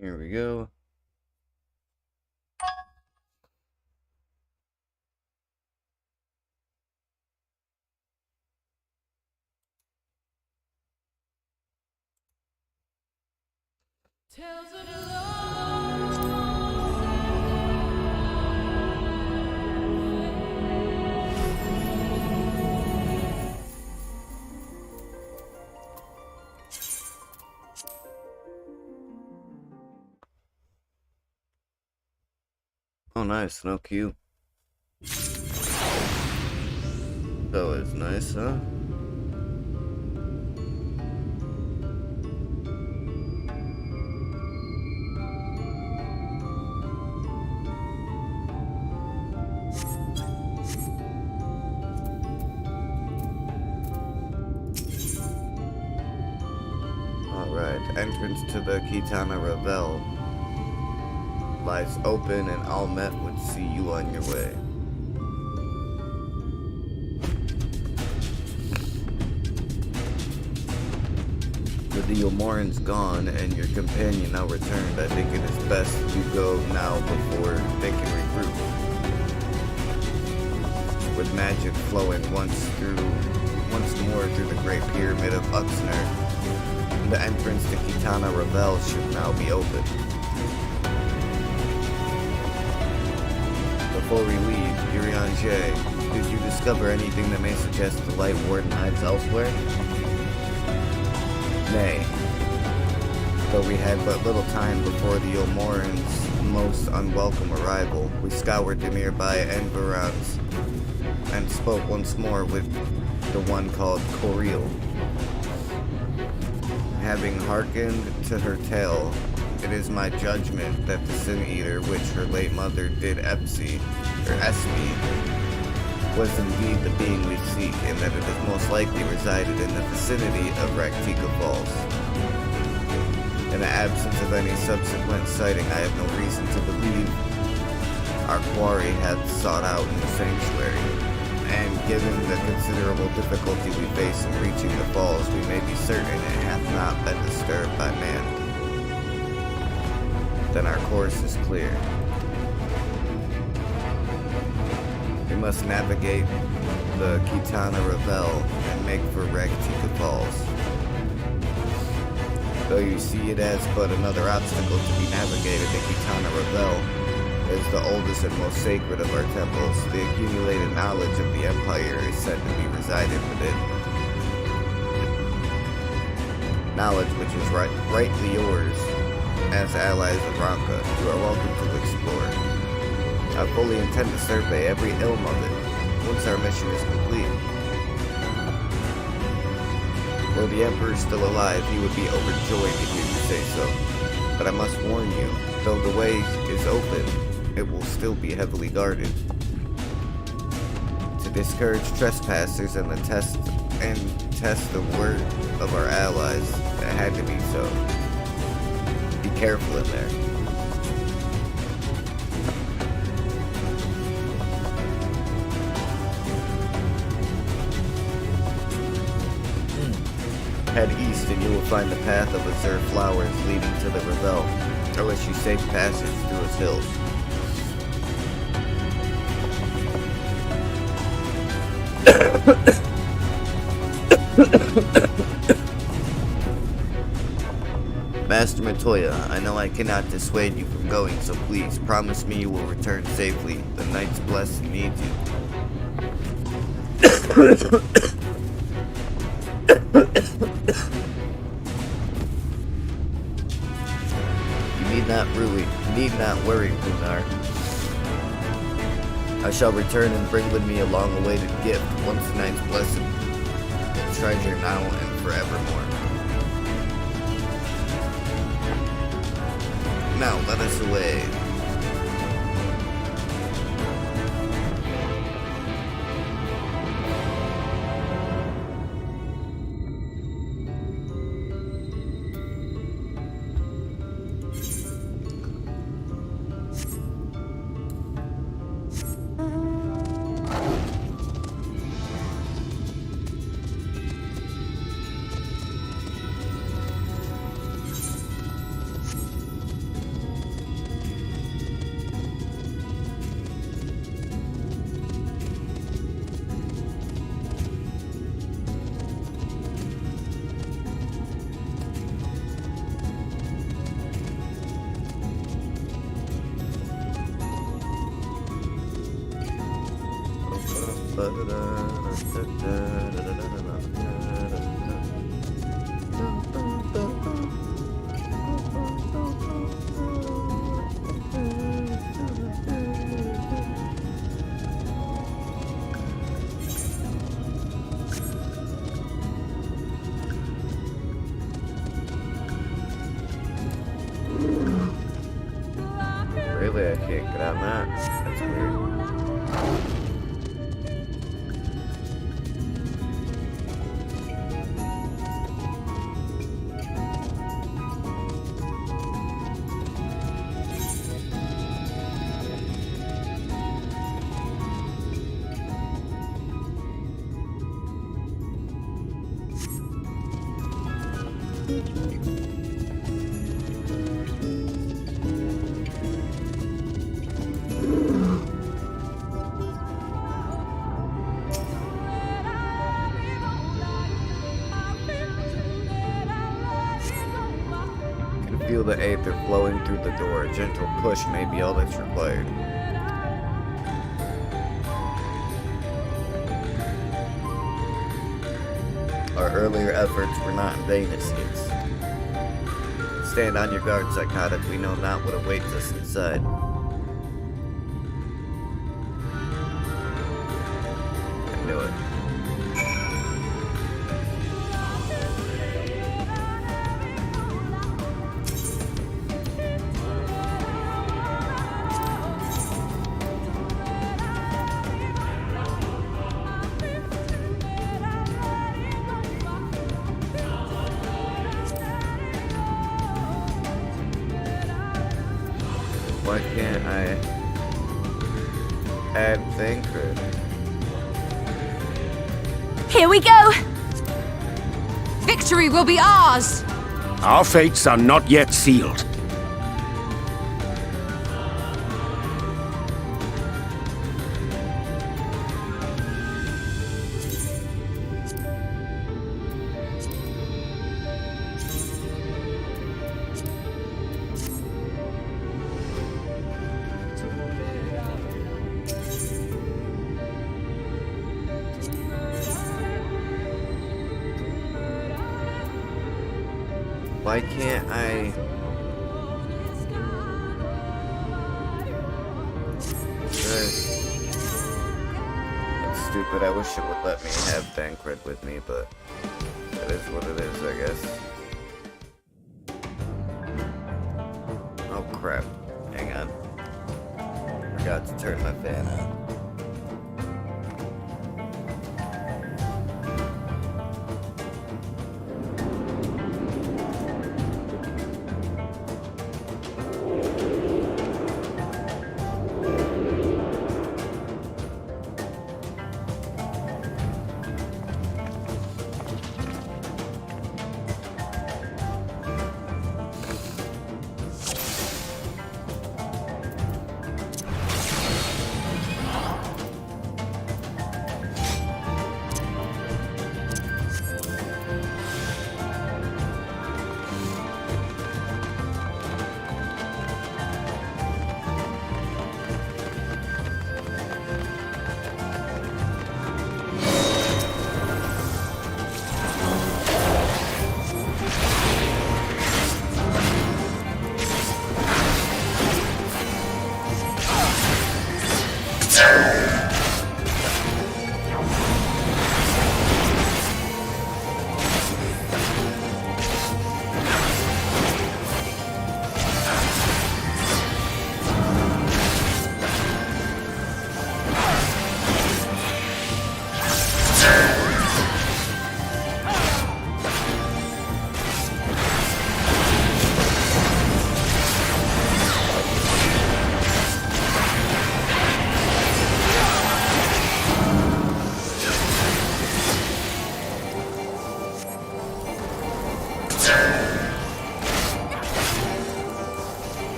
Here we go. Tales of love. Oh, nice. No Q. That was nice, huh? Alright, entrance to the Kitana Revel lies open, and Almet would see you on your way. With the Yomoran's gone and your companion now returned, I think it is best you go now before they can regroup. With magic flowing once more through the Great Pyramid of Uxner, the entrance to Kitana Revel should now be open. Before we leave, Urianger, did you discover anything that may suggest the Light Warden hides elsewhere? Nay, though we had but little time before the Yomoran's most unwelcome arrival, we scoured the nearby environs and spoke once more with the one called Coriel. Having hearkened to her tale, it is my judgment that the Sin Eater which her late mother did Espy, was indeed the being we seek, and that it is most likely resided in the vicinity of Raktika Falls. In the absence of any subsequent sighting, I have no reason to believe our quarry hath sought out in the sanctuary, and given the considerable difficulty we face in reaching the falls, we may be certain it hath not been disturbed by man. Then our course is clear. We must navigate the Kitana Revel and make for Raktika Falls. Though you see it as but another obstacle to be navigated, the Kitana Revel is the oldest and most sacred of our temples. The accumulated knowledge of the Empire is said to be resided within. Knowledge which is rightly yours as allies of Ranka. You are welcome to explore. I fully intend to survey every ilm of it once our mission is complete. Were the Emperor still alive, he would be overjoyed to hear you say so. But I must warn you, though the way is open, it will still be heavily guarded. To discourage trespassers and test the word of our allies, it had to be so. Be careful in there. Head east and you will find the path of azure flowers leading to the Revel. I wish you safe passage through its hills. Master Matoya, I know I cannot dissuade you from going, so please promise me you will return safely. The Knight's blessing needs you. You need not worry, Lunar. I shall return and bring with me a long-awaited gift, once the Knight's blessing, will treasure now and forevermore. Now let us away. Really, I can't get on that. That's weird. Feel the aether flowing through the door. A gentle push may be all that's required. Our earlier efforts were not in vain, it seems. Stand on your guard, psychotic. We know not what awaits us inside. I knew it. Why can't I add Thancred? Here we go! Victory will be ours! Our fates are not yet sealed. Why can't I... That's stupid. I wish it would let me have Thancred with me, but that is what it is, I guess. Oh crap. Hang on. Forgot to turn my fan on.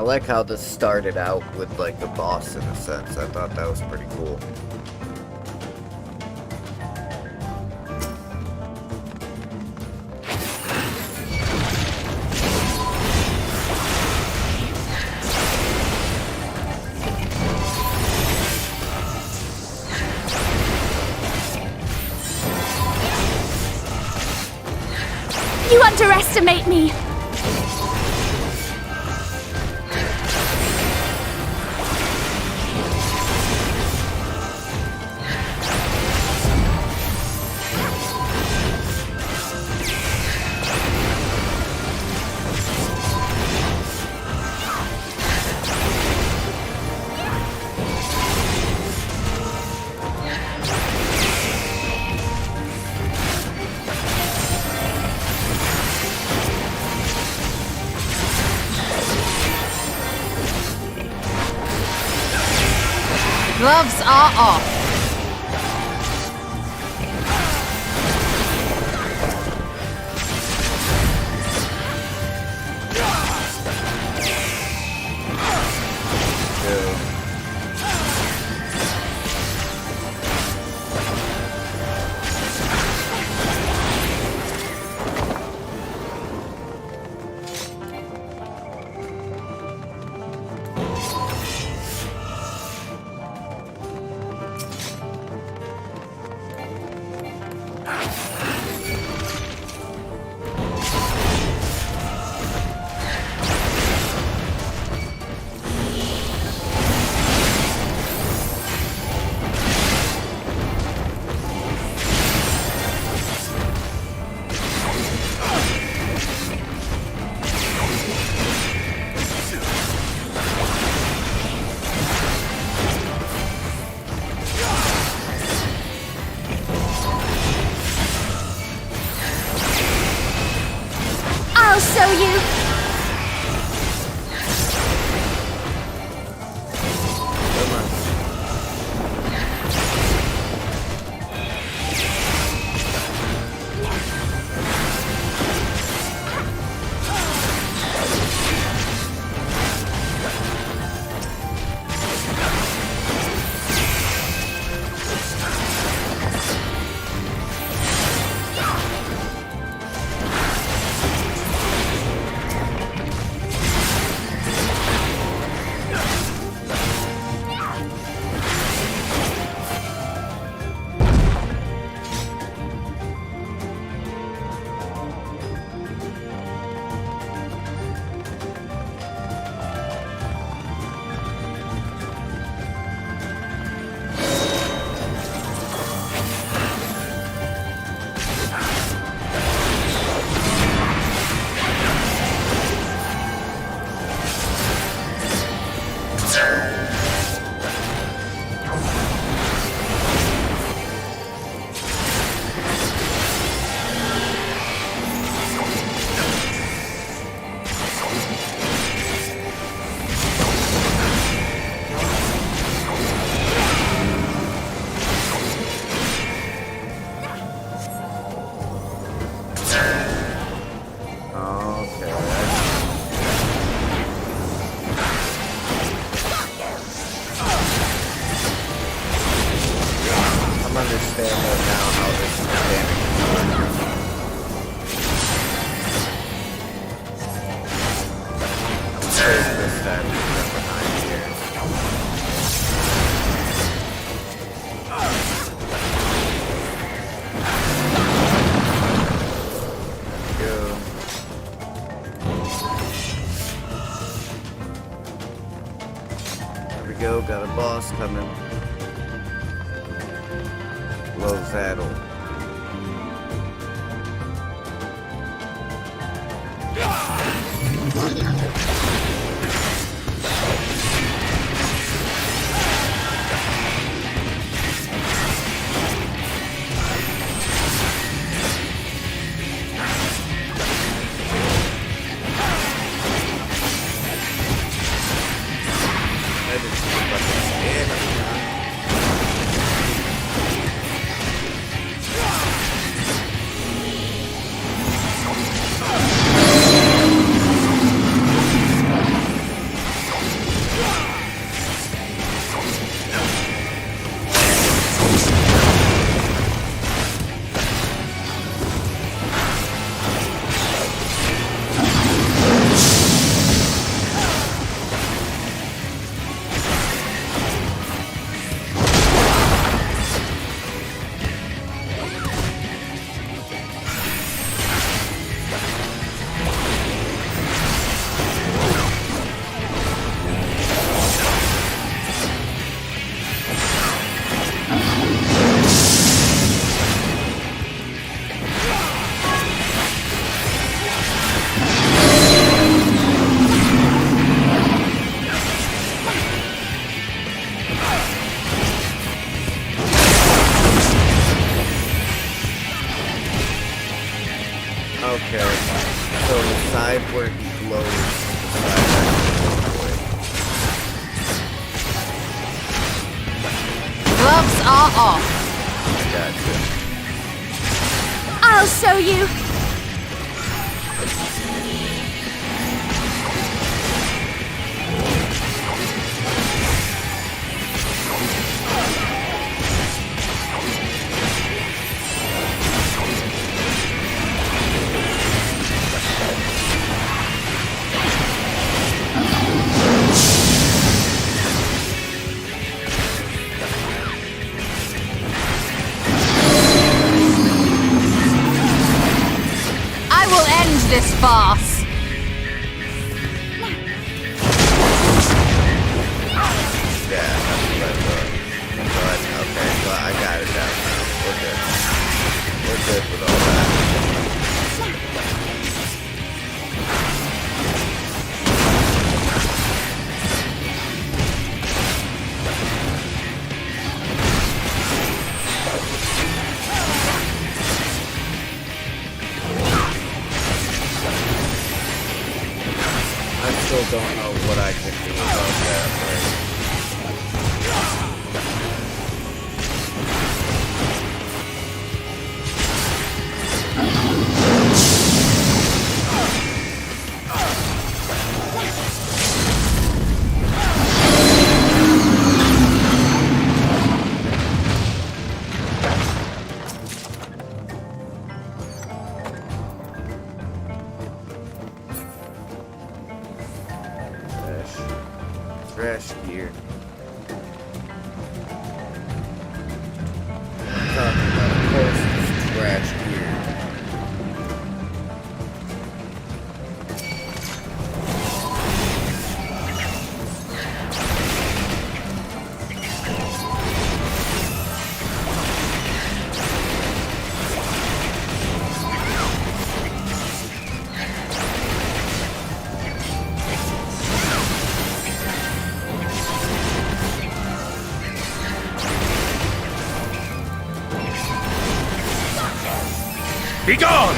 like how this started out with like the boss in a sense. I thought that was pretty cool. You underestimate me! Gloves are off. I'll show you! Got a boss coming. Low saddle. Okay. So the side where he glows, the side actually away. Gloves are off. Gotcha. I'll show you. I will end this farce. Yeah, that's what I thought. But, okay, so I got it down now. We're good. We're good with all that. I still don't know what I can do about that, right? Trash gear. I'm talking about, of course, it's trash gear. Be gone!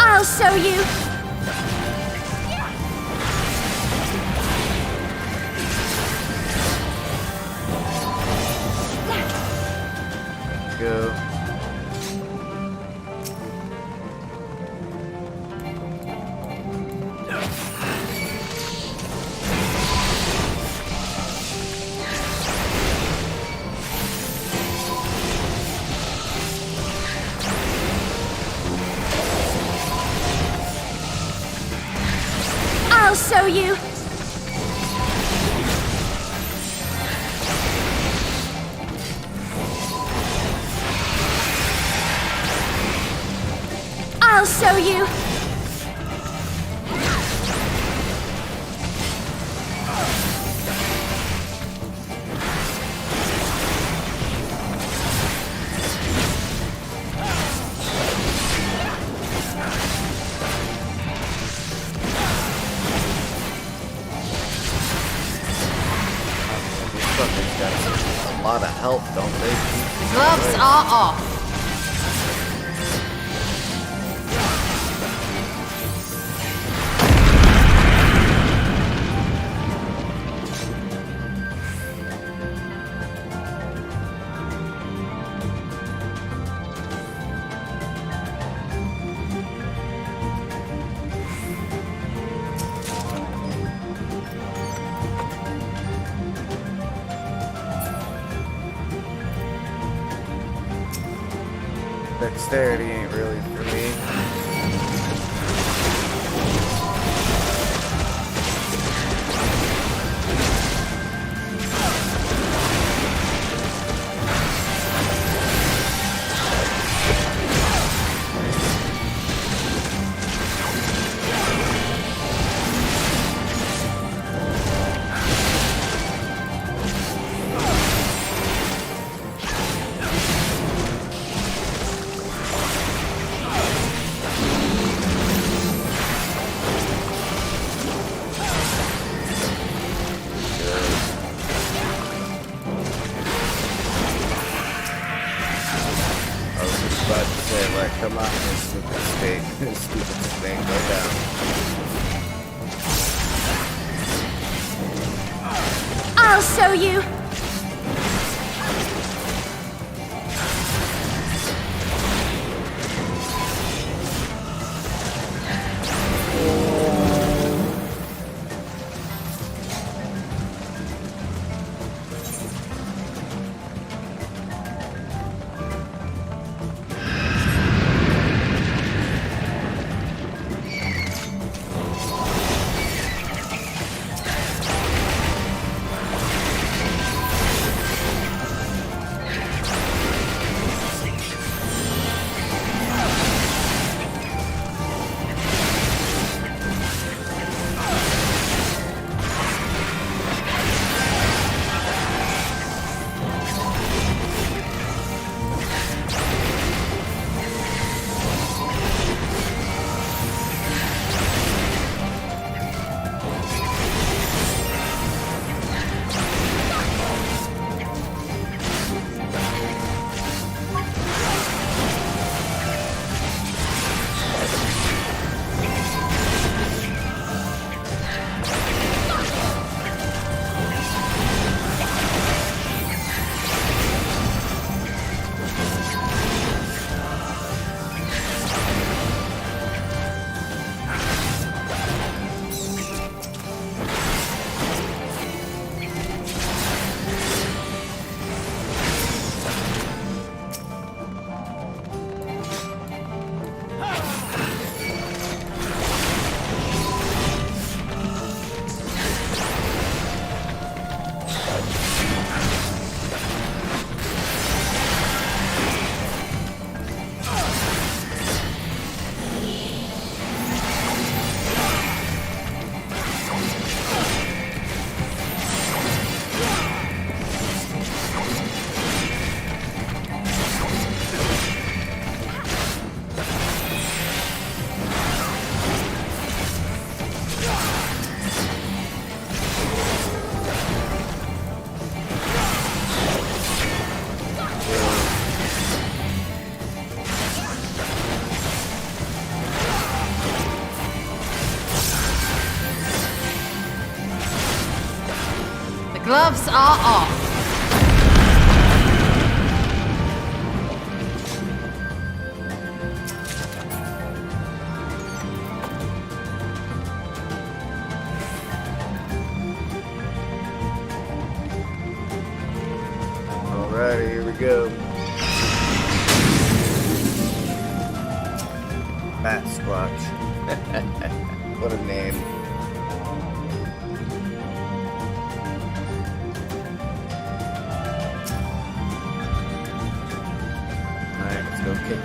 I'll show you. Go. I'll show you. I'll show you. Fucking got a lot of help, don't they? Gloves are off. Dexterity ain't really for me. say, like, come on, this stupid state, this stupid thing, go down. I'll show you. Gloves are off. Alrighty, here we go. Bat Squatch. What a name. Alright, let's go kick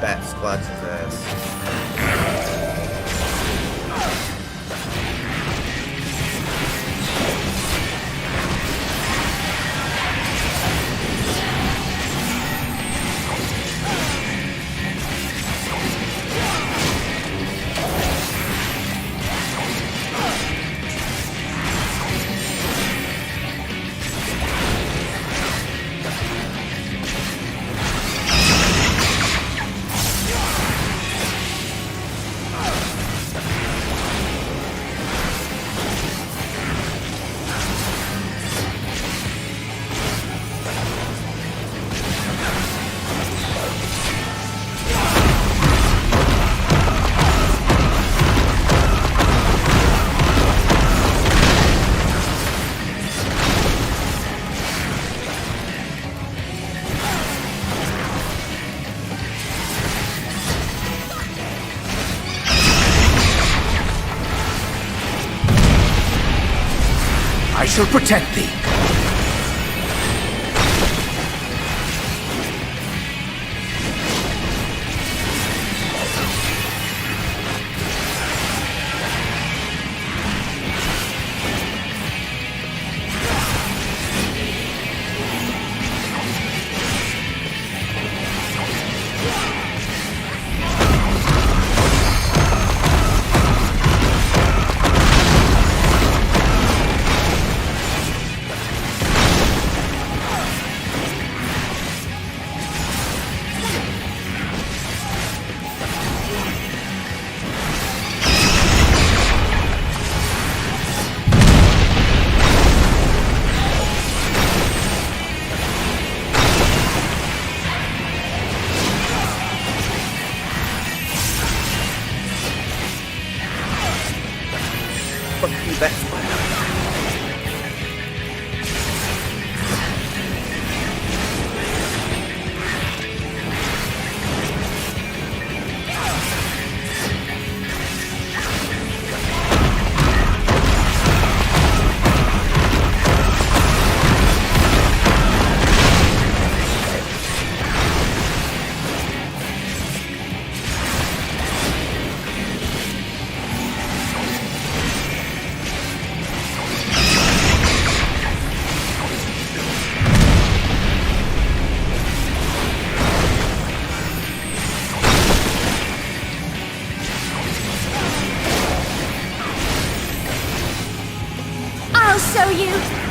Bat Squatch's ass. I shall protect thee. That's what happened. I'll show you.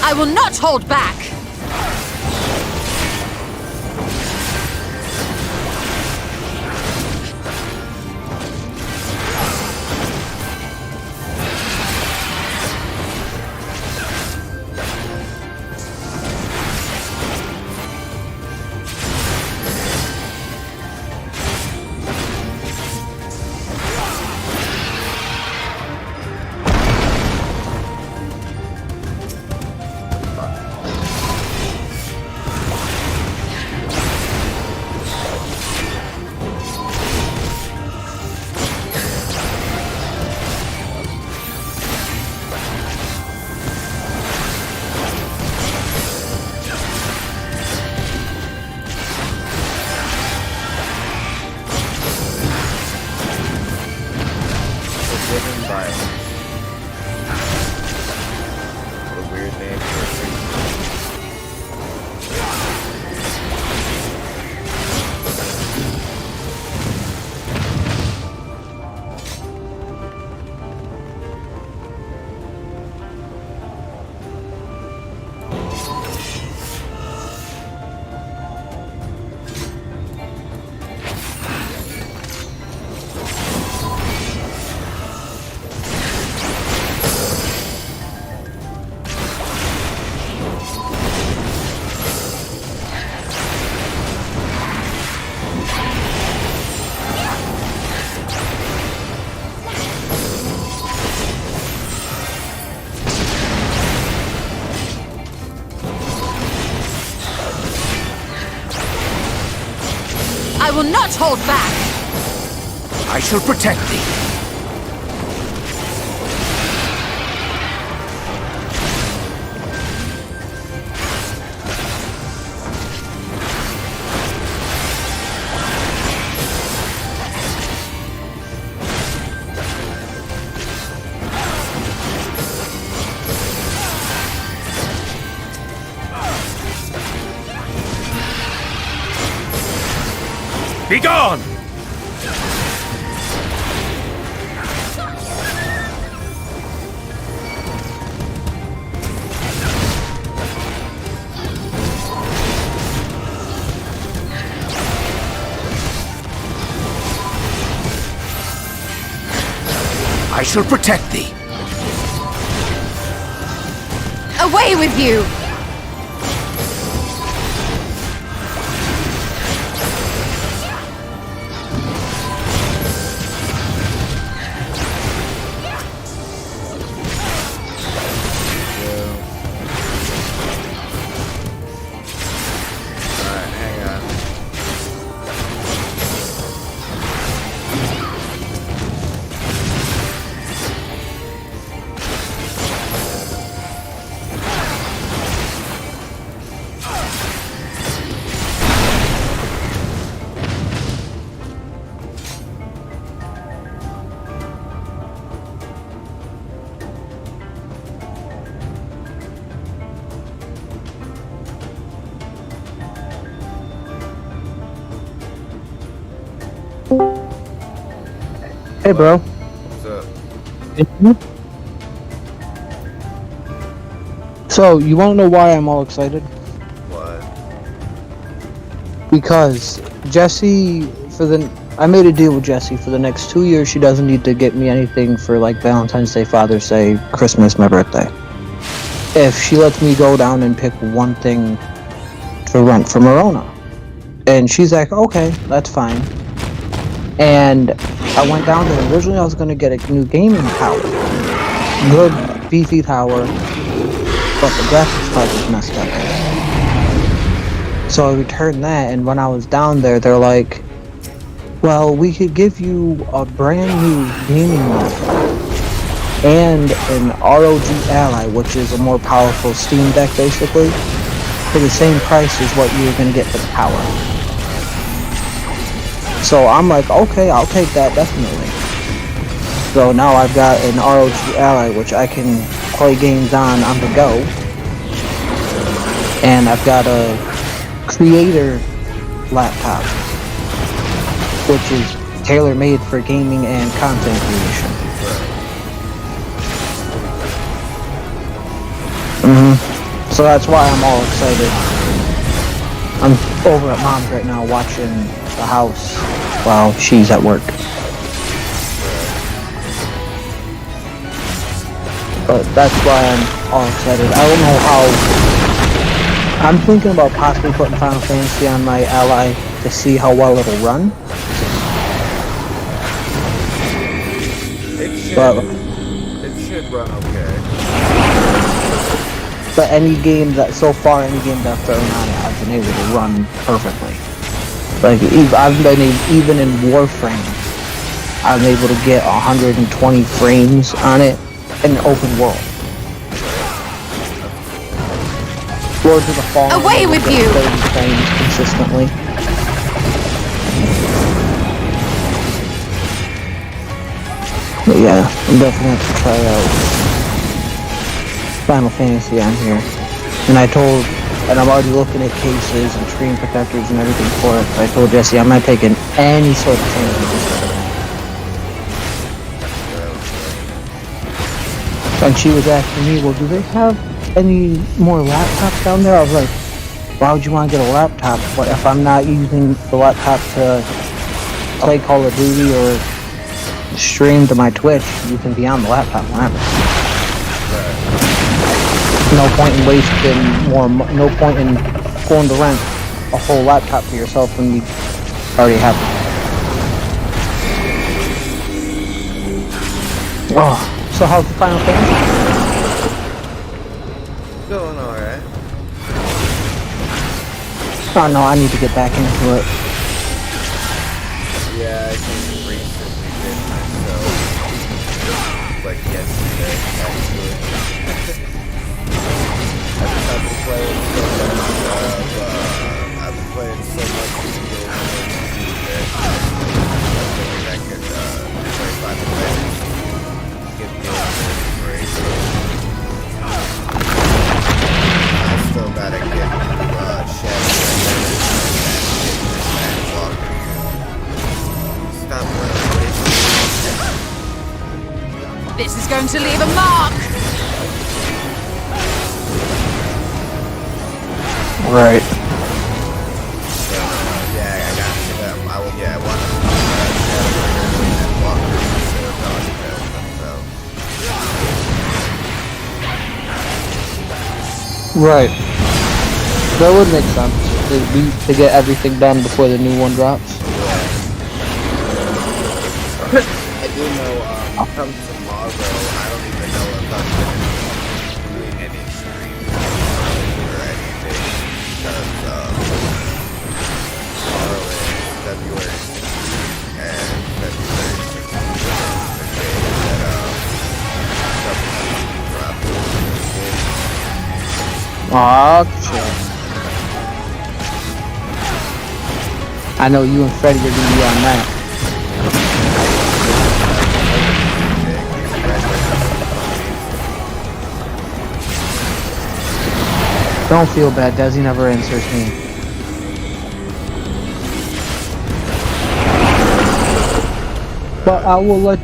I will not hold back! I will not hold back! I shall protect thee. Begone! I shall protect thee. Away with you! Hey, bro. What's up? So, you want to know why I'm all excited? What? Because Jessie, I made a deal with Jessie for the next 2 years. She doesn't need to get me anything for like Valentine's Day, Father's Day, Christmas, my birthday. If she lets me go down and pick one thing to rent from Morona. And she's like, okay, that's fine. And I went down there. Originally, I was going to get a new gaming tower. Good, beefy tower. But the graphics card was messed up. So I returned that, and when I was down there, they're like, well, we could give you a brand new gaming monitor and an ROG Ally, which is a more powerful Steam Deck, basically, for the same price as what you were going to get for the tower. So I'm like, okay, I'll take that, definitely. So now I've got an ROG Ally, which I can play games on the go. And I've got a Creator laptop, which is tailor-made for gaming and content creation. So that's why I'm all excited. I'm over at Mom's right now watching the house while she's at work. But that's why I'm all excited. I don't know how... I'm thinking about possibly putting Final Fantasy on my Ally to see how well it'll run. It should run okay. But any game that I've thrown on it, I've been able to run perfectly. Like, even in Warframe, I'm able to get 120 frames on it in an open world. Lords of the Fallen. Away with you! 30 frames consistently. But yeah, I'm definitely have to try out Final Fantasy on here. And I'm already looking at cases and screen protectors and everything for it. I told Jessie I'm not taking any sort of changes. And she was asking me, well, do they have any more laptops down there? I was like, why would you want to get a laptop? But if I'm not using the laptop to play Call of Duty or stream to my Twitch, you can be on the laptop whenever. No point in no point in going to rent a whole laptop for yourself when you already have it. Oh, so how's the Final Fantasy? Going alright. Oh no, I need to get back into it. just recently did myself, like yesterday, actually. I've been playing so much, I've been playing so much video games that I figured I could play 5 minutes, get the old break. I still gotta get Shadowbringers and Walker. Stop running. This is going to leave a mark! Right. So, yeah, I got to them. I want to Shadowbringers and Walker instead of dodge. Right. That would make sense to get everything done before the new one drops. I do know, come tomorrow, I don't even know if I'm going to be doing any streams or anything, because, tomorrow is February 6th, and February 6th is the day that, Gotcha. I know you and Freddie are gonna be on that. Don't feel bad, Desi never answers me. But I will let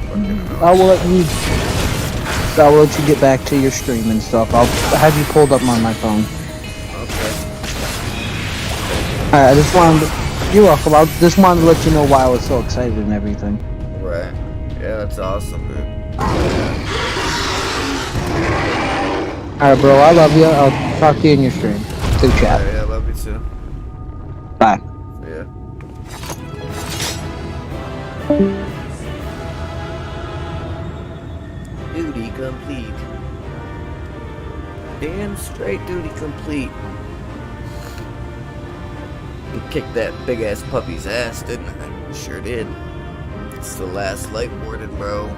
you get back to your stream and stuff. I'll have you pulled up on my phone. Okay. Alright, you're welcome. I just wanted to let you know why I was so excited and everything. Right. Yeah, that's awesome, dude. Alright, bro, I love you. I'll talk to you in your stream. Through chat. Yeah, I love you too. Bye. Yeah. Duty complete. Damn straight duty complete. You kicked that big ass puppy's ass, didn't I? Sure did. It's the last light warden, bro.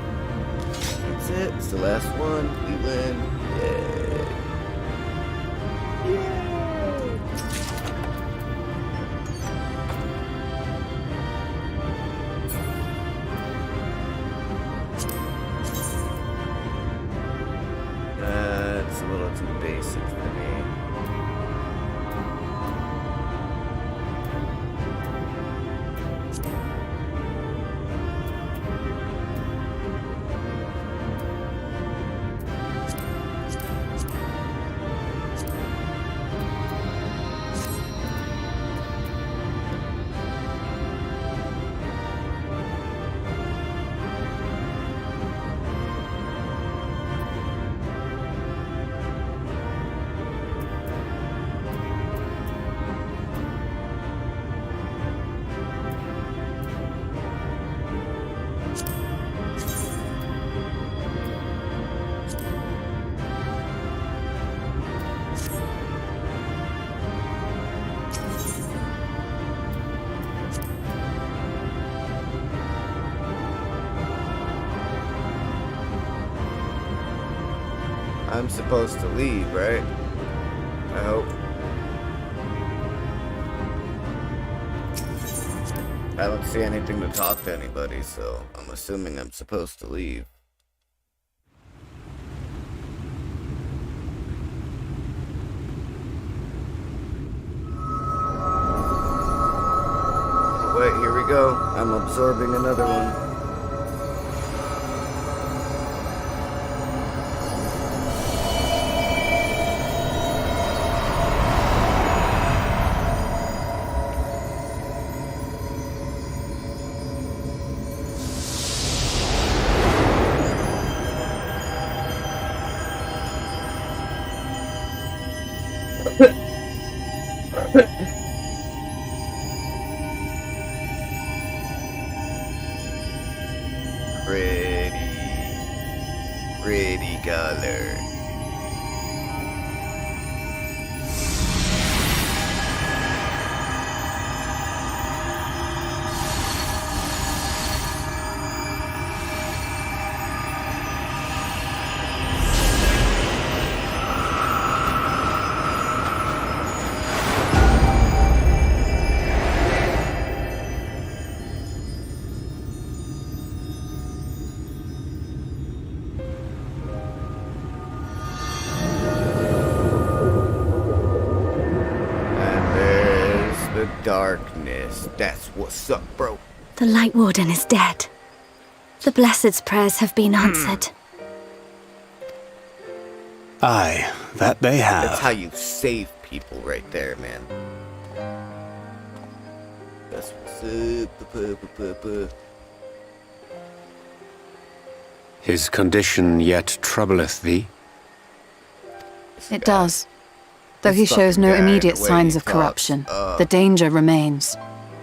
That's it. It's the last one. We win. Yay. Yay. It's a little too basic for me. I'm supposed to leave, right? I hope. I don't see anything to talk to anybody, so I'm assuming I'm supposed to leave. Wait, here we go. I'm absorbing another one. Pretty color. the darkness. That's what's up, bro. The Light Warden is dead. The Blessed's prayers have been answered. Aye, that they have. That's how you save people right there, man. That's what's up. His condition yet troubleth thee? It does. Though he shows no immediate signs of corruption, the danger remains.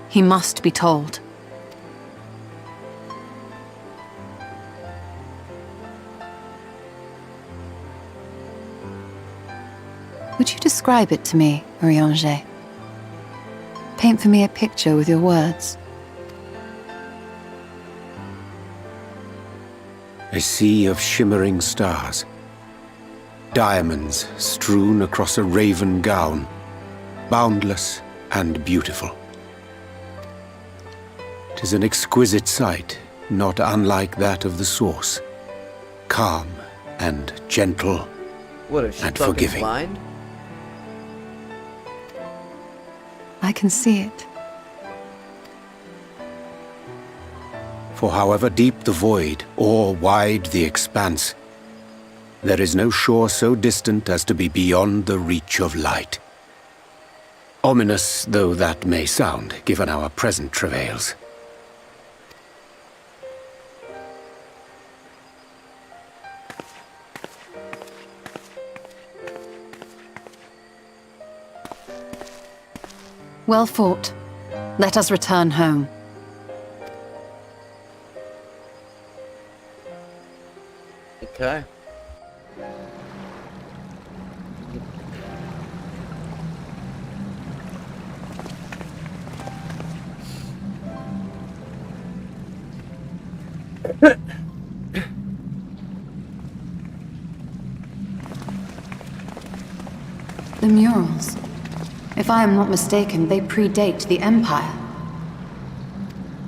He must be told. Would you describe it to me, Urianger? Paint for me a picture with your words. A sea of shimmering stars. Diamonds strewn across a raven gown. Boundless and beautiful. 'Tis an exquisite sight, not unlike that of the source. Calm and gentle What is she and fucking forgiving. blind? I can see it. For however deep the void, or wide the expanse, there is no shore so distant as to be beyond the reach of light. Ominous though that may sound, given our present travails. Well fought. Let us return home. Okay. The murals. If I am not mistaken, they predate the Empire.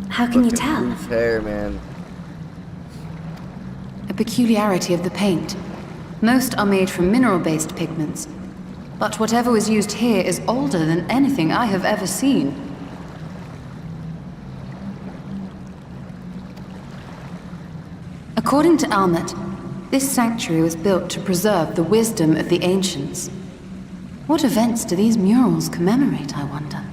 How can you Look at tell? Ruth's hair, man. A peculiarity of the paint. Most are made from mineral-based pigments. But whatever was used here is older than anything I have ever seen. According to Almet, this sanctuary was built to preserve the wisdom of the ancients. What events do these murals commemorate, I wonder?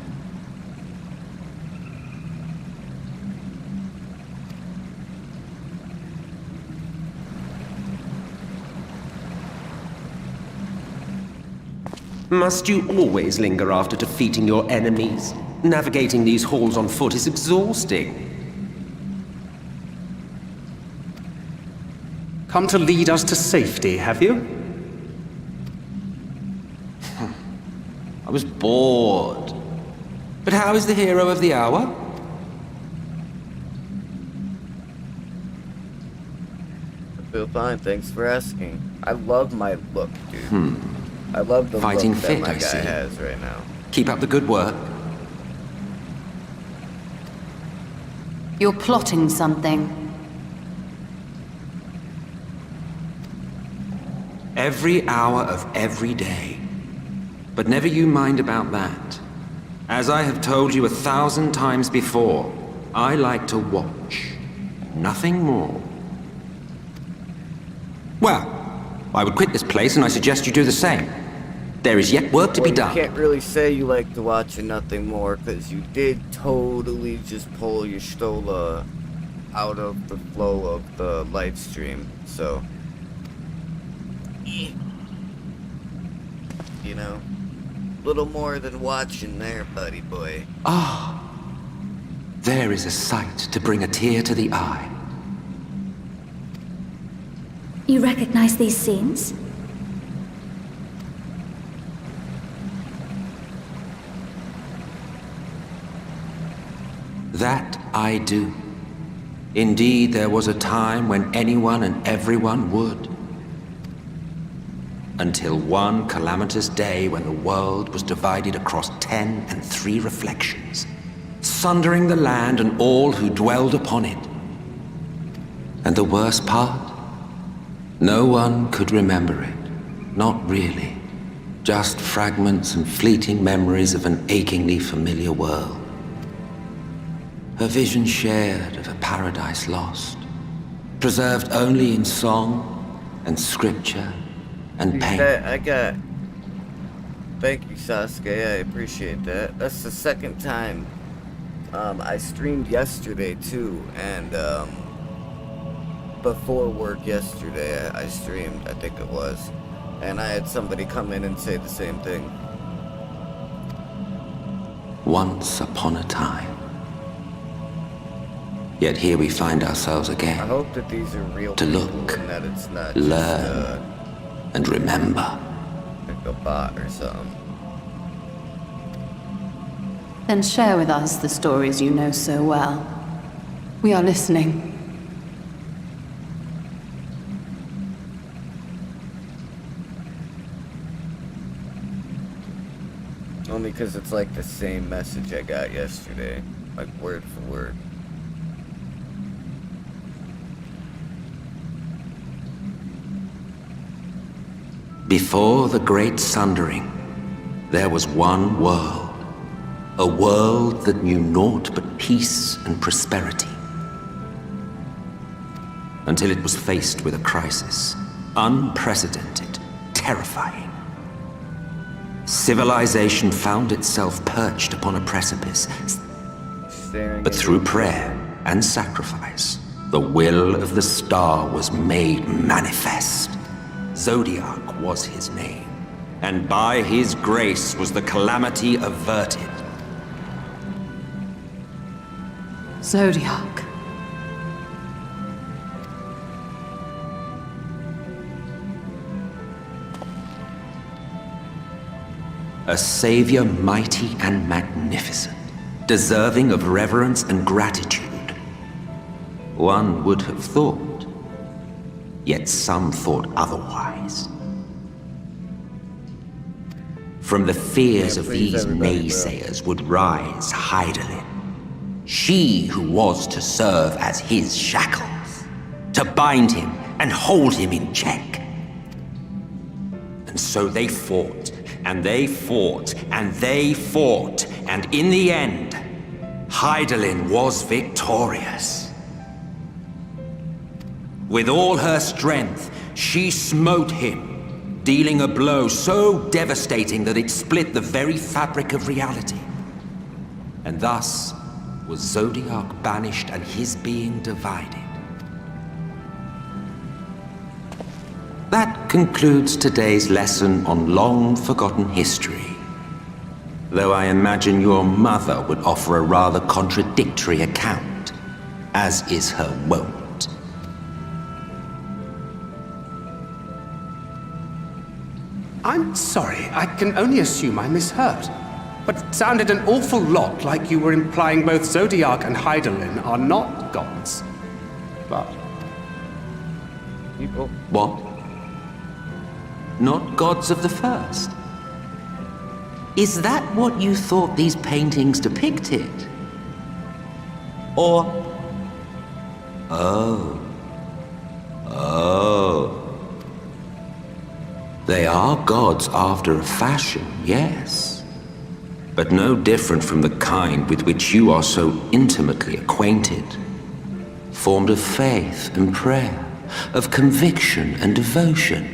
Must you always linger after defeating your enemies? Navigating these halls on foot is exhausting. Come to lead us to safety, have you? I was bored. But how is the hero of the hour? I feel fine, thanks for asking. I love my look, dude. I love the Fighting look that fit, my I guy see. has right now. Keep up the good work. You're plotting something. Every hour of every day. But never you mind about that. As I have told you 1,000 times before, I like to watch. Nothing more. Well, I would quit this place and I suggest you do the same. There is yet work to be done. You can't really say you like to watch and nothing more, because you did totally just pull your Stola out of the flow of the live stream, so... You know, little more than watching there, buddy boy. There is a sight to bring a tear to the eye. You recognize these scenes? That I do. Indeed, there was a time when anyone and everyone would. Until one calamitous day when the world was divided across 10 and 3 reflections, sundering the land and all who dwelled upon it. And the worst part? No one could remember it. Not really. Just fragments and fleeting memories of an achingly familiar world. Her vision shared of a paradise lost, preserved only in song and scripture and pain. Thank you, Sasuke. I appreciate that. That's the second time. I streamed yesterday too, and before work yesterday, I streamed, I think it was, and I had somebody come in and say the same thing. Once upon a time. Yet here we find ourselves again. I hope that these are real to people look, and that it's not learn, and remember. Like a bot or something. Then share with us the stories you know so well. We are listening. Only because it's like the same message I got yesterday, like word for word. Before the Great Sundering, there was one world. A world that knew naught but peace and prosperity. Until it was faced with a crisis. Unprecedented, terrifying. Civilization found itself perched upon a precipice. But through prayer and sacrifice, the will of the star was made manifest. Zodiac was his name, and by his grace was the calamity averted. Zodiac. A savior mighty and magnificent, deserving of reverence and gratitude. One would have thought, yet some thought otherwise. From the fears of these naysayers would rise Hydaelyn. She who was to serve as his shackles, to bind him and hold him in check. And so they fought, and they fought, and they fought, and in the end, Hydaelyn was victorious. With all her strength, she smote him, dealing a blow so devastating that it split the very fabric of reality. And thus, was Zodiac banished and his being divided. That concludes today's lesson on long-forgotten history. Though I imagine your mother would offer a rather contradictory account, as is her wont. I'm sorry, I can only assume I misheard. But it sounded an awful lot like you were implying both Zodiac and Hydaelyn are not gods. But... People. What? Not gods of the first? Is that what you thought these paintings depicted? Or... Oh. They are gods after a fashion, yes. But no different from the kind with which you are so intimately acquainted. Formed of faith and prayer, of conviction and devotion.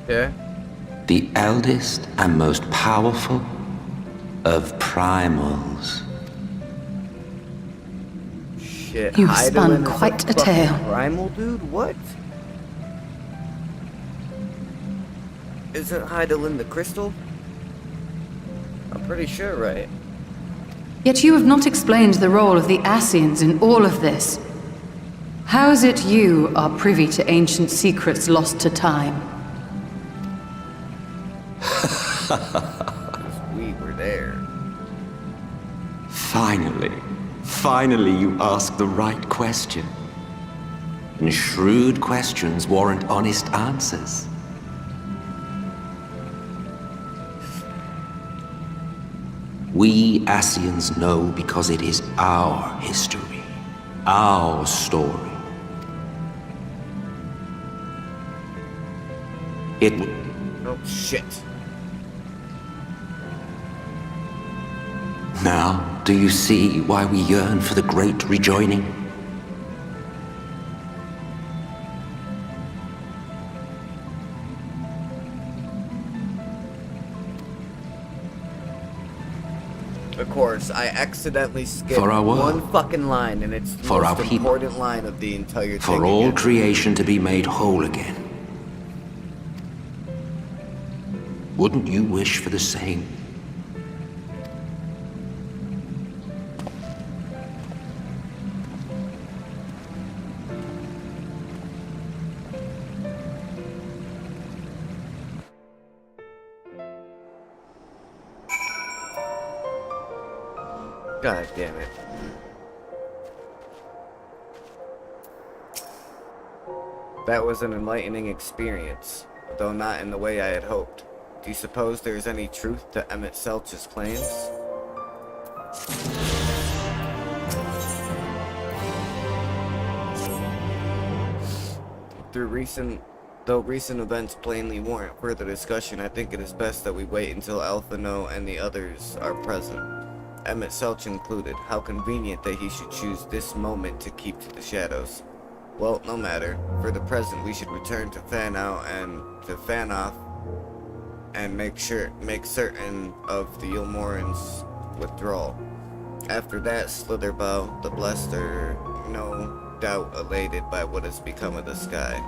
Yeah? The eldest and most powerful of primals. Shit, You've Hydaelyn spun is quite a fucking tale. Primal dude? What? Isn't Hydaelyn the crystal? I'm pretty sure, right? Yet you have not explained the role of the Ascians in all of this. How is it you are privy to ancient secrets lost to time? We were there. Finally you ask the right question. And shrewd questions warrant honest answers. We Ascians know because it is our history, our story. It... Oh, shit. Now, do you see why we yearn for the great rejoining? Of course, I accidentally skipped For our world. one fucking line, and it's the For our most people. important line of the entire thing. For all again. creation to be made whole again. Wouldn't you wish for the same? God damn it. That was an enlightening experience, though not in the way I had hoped. Do you suppose there is any truth to Emmett Selch's claims? Though recent events plainly warrant further discussion, I think it is best that we wait until Alphino and the others are present. Emmett Selch included. How convenient that he should choose this moment to keep to the shadows. Well, no matter. For the present, we should return to Fanoff and make certain of the Yulmoran's withdrawal. After that, Slitherbow, the Blessed, are no doubt elated by what has become of the sky.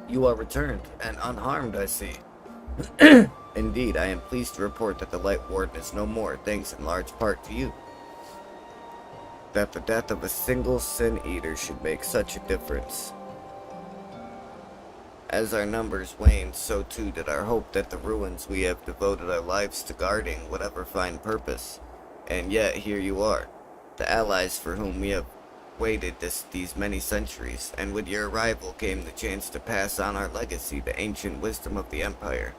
You are returned, and unharmed, I see. Indeed, I am pleased to report that the Light Warden is no more, thanks in large part to you. That the death of a single Sin Eater should make such a difference. As our numbers waned, so too did our hope that the ruins we have devoted our lives to guarding would ever find purpose. And yet, here you are, the allies for whom we have waited these many centuries, and with your arrival came the chance to pass on our legacy, the ancient wisdom of the Empire.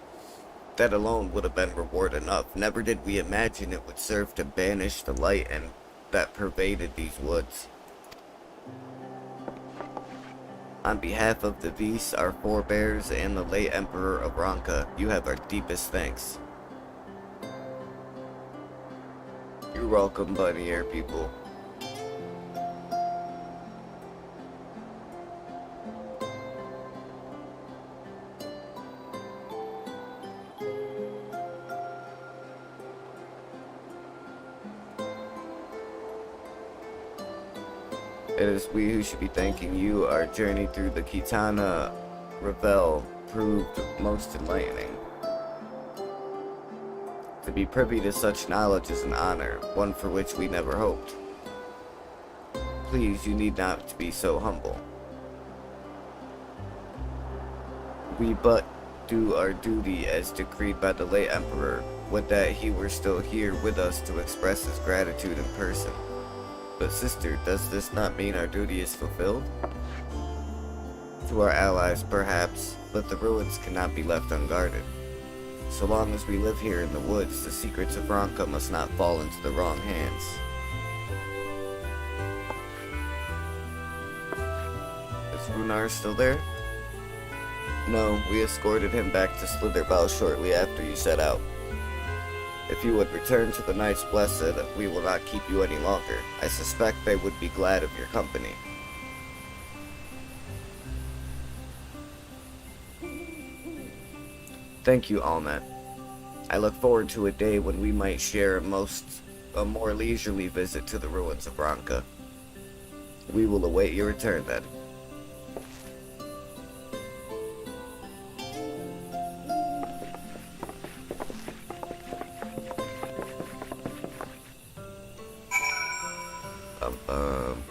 That alone would have been reward enough. Never did we imagine it would serve to banish the light and that pervaded these woods. On behalf of the Vis, our forebears, and the late Emperor of Ronka, you have our deepest thanks. You're welcome, Bunny Air people. It is we who should be thanking you. Our journey through the Kitana Revel proved most enlightening. To be privy to such knowledge is an honor, one for which we never hoped. Please, you need not be so humble. We but do our duty as decreed by the late Emperor. Would that he were still here with us to express his gratitude in person. But sister, does this not mean our duty is fulfilled? To our allies, perhaps, but the ruins cannot be left unguarded. So long as we live here in the woods, the secrets of Ronka must not fall into the wrong hands. Is Runar still there? No, we escorted him back to Slitherbow shortly after you set out. If you would return to the Knights Blessed, we will not keep you any longer. I suspect they would be glad of your company. Thank you, Almet. I look forward to a day when we might share a more leisurely visit to the ruins of Branka. We will await your return then. Um.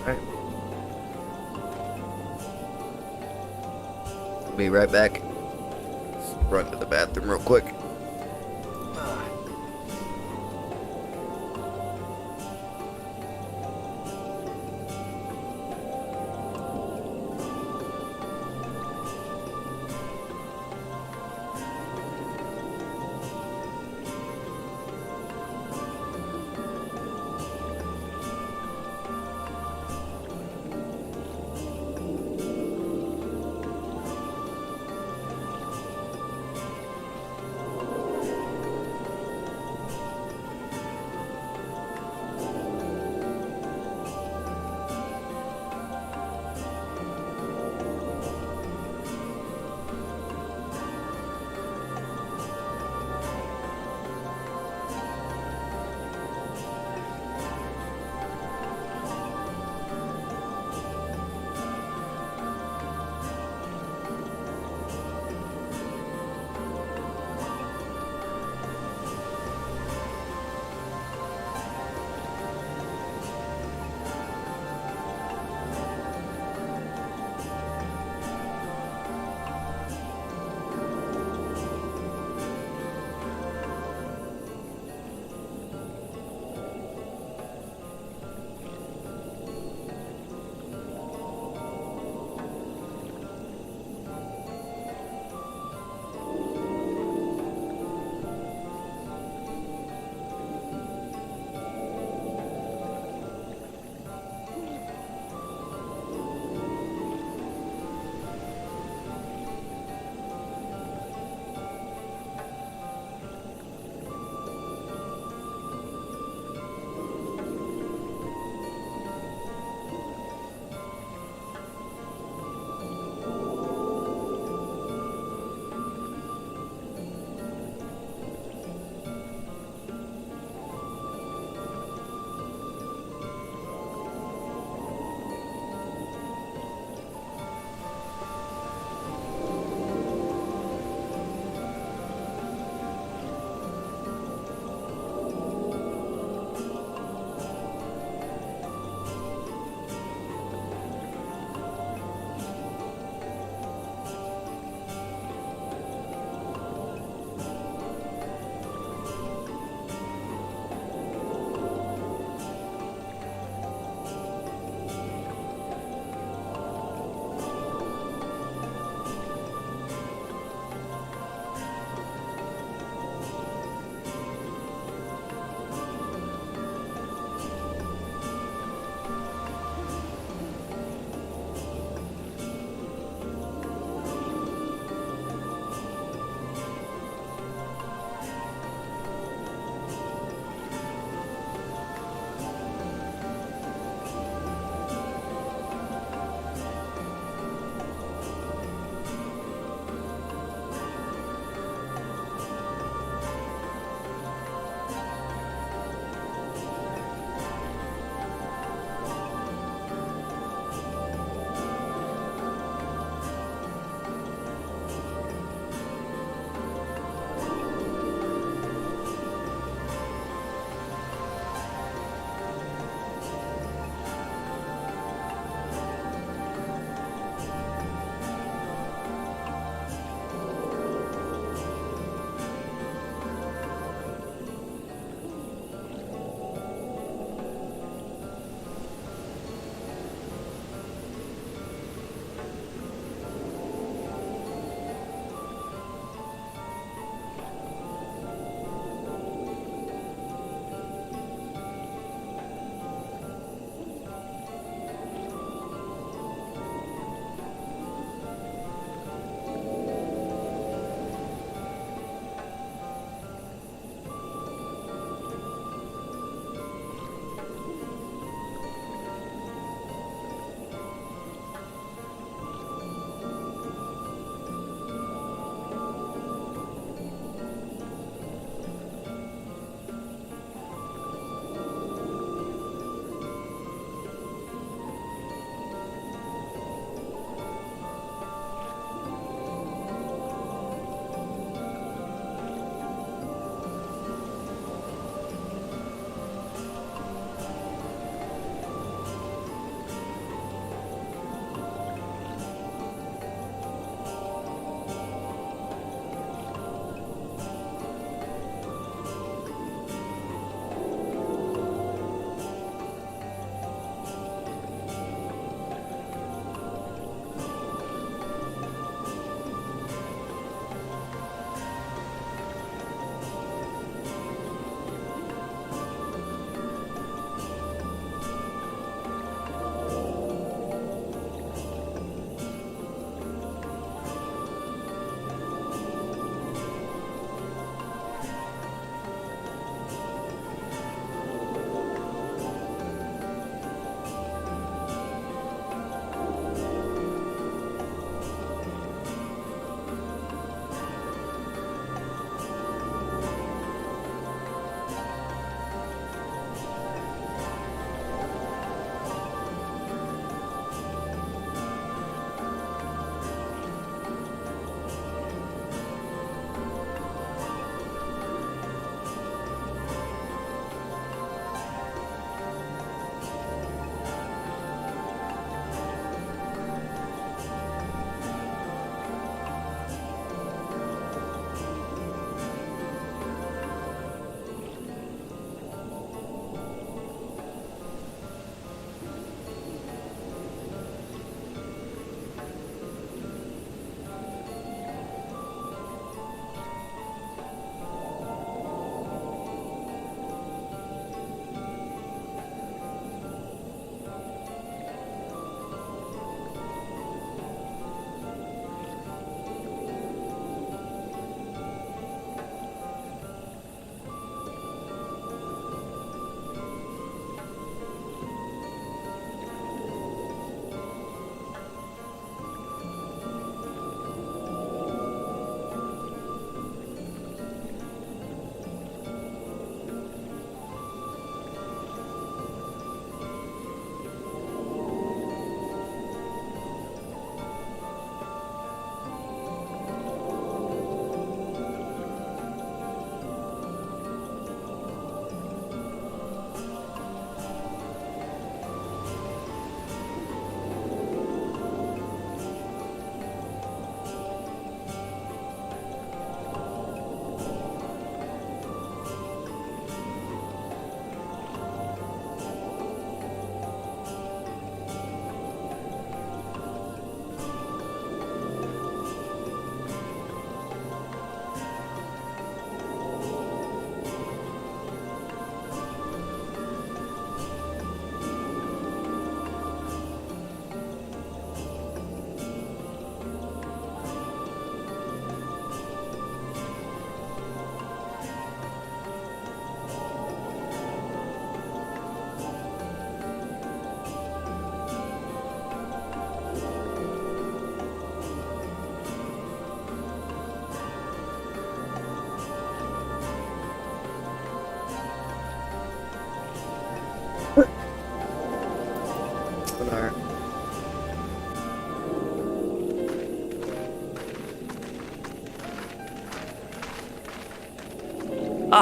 Alright. Be right back. Let's run to the bathroom real quick.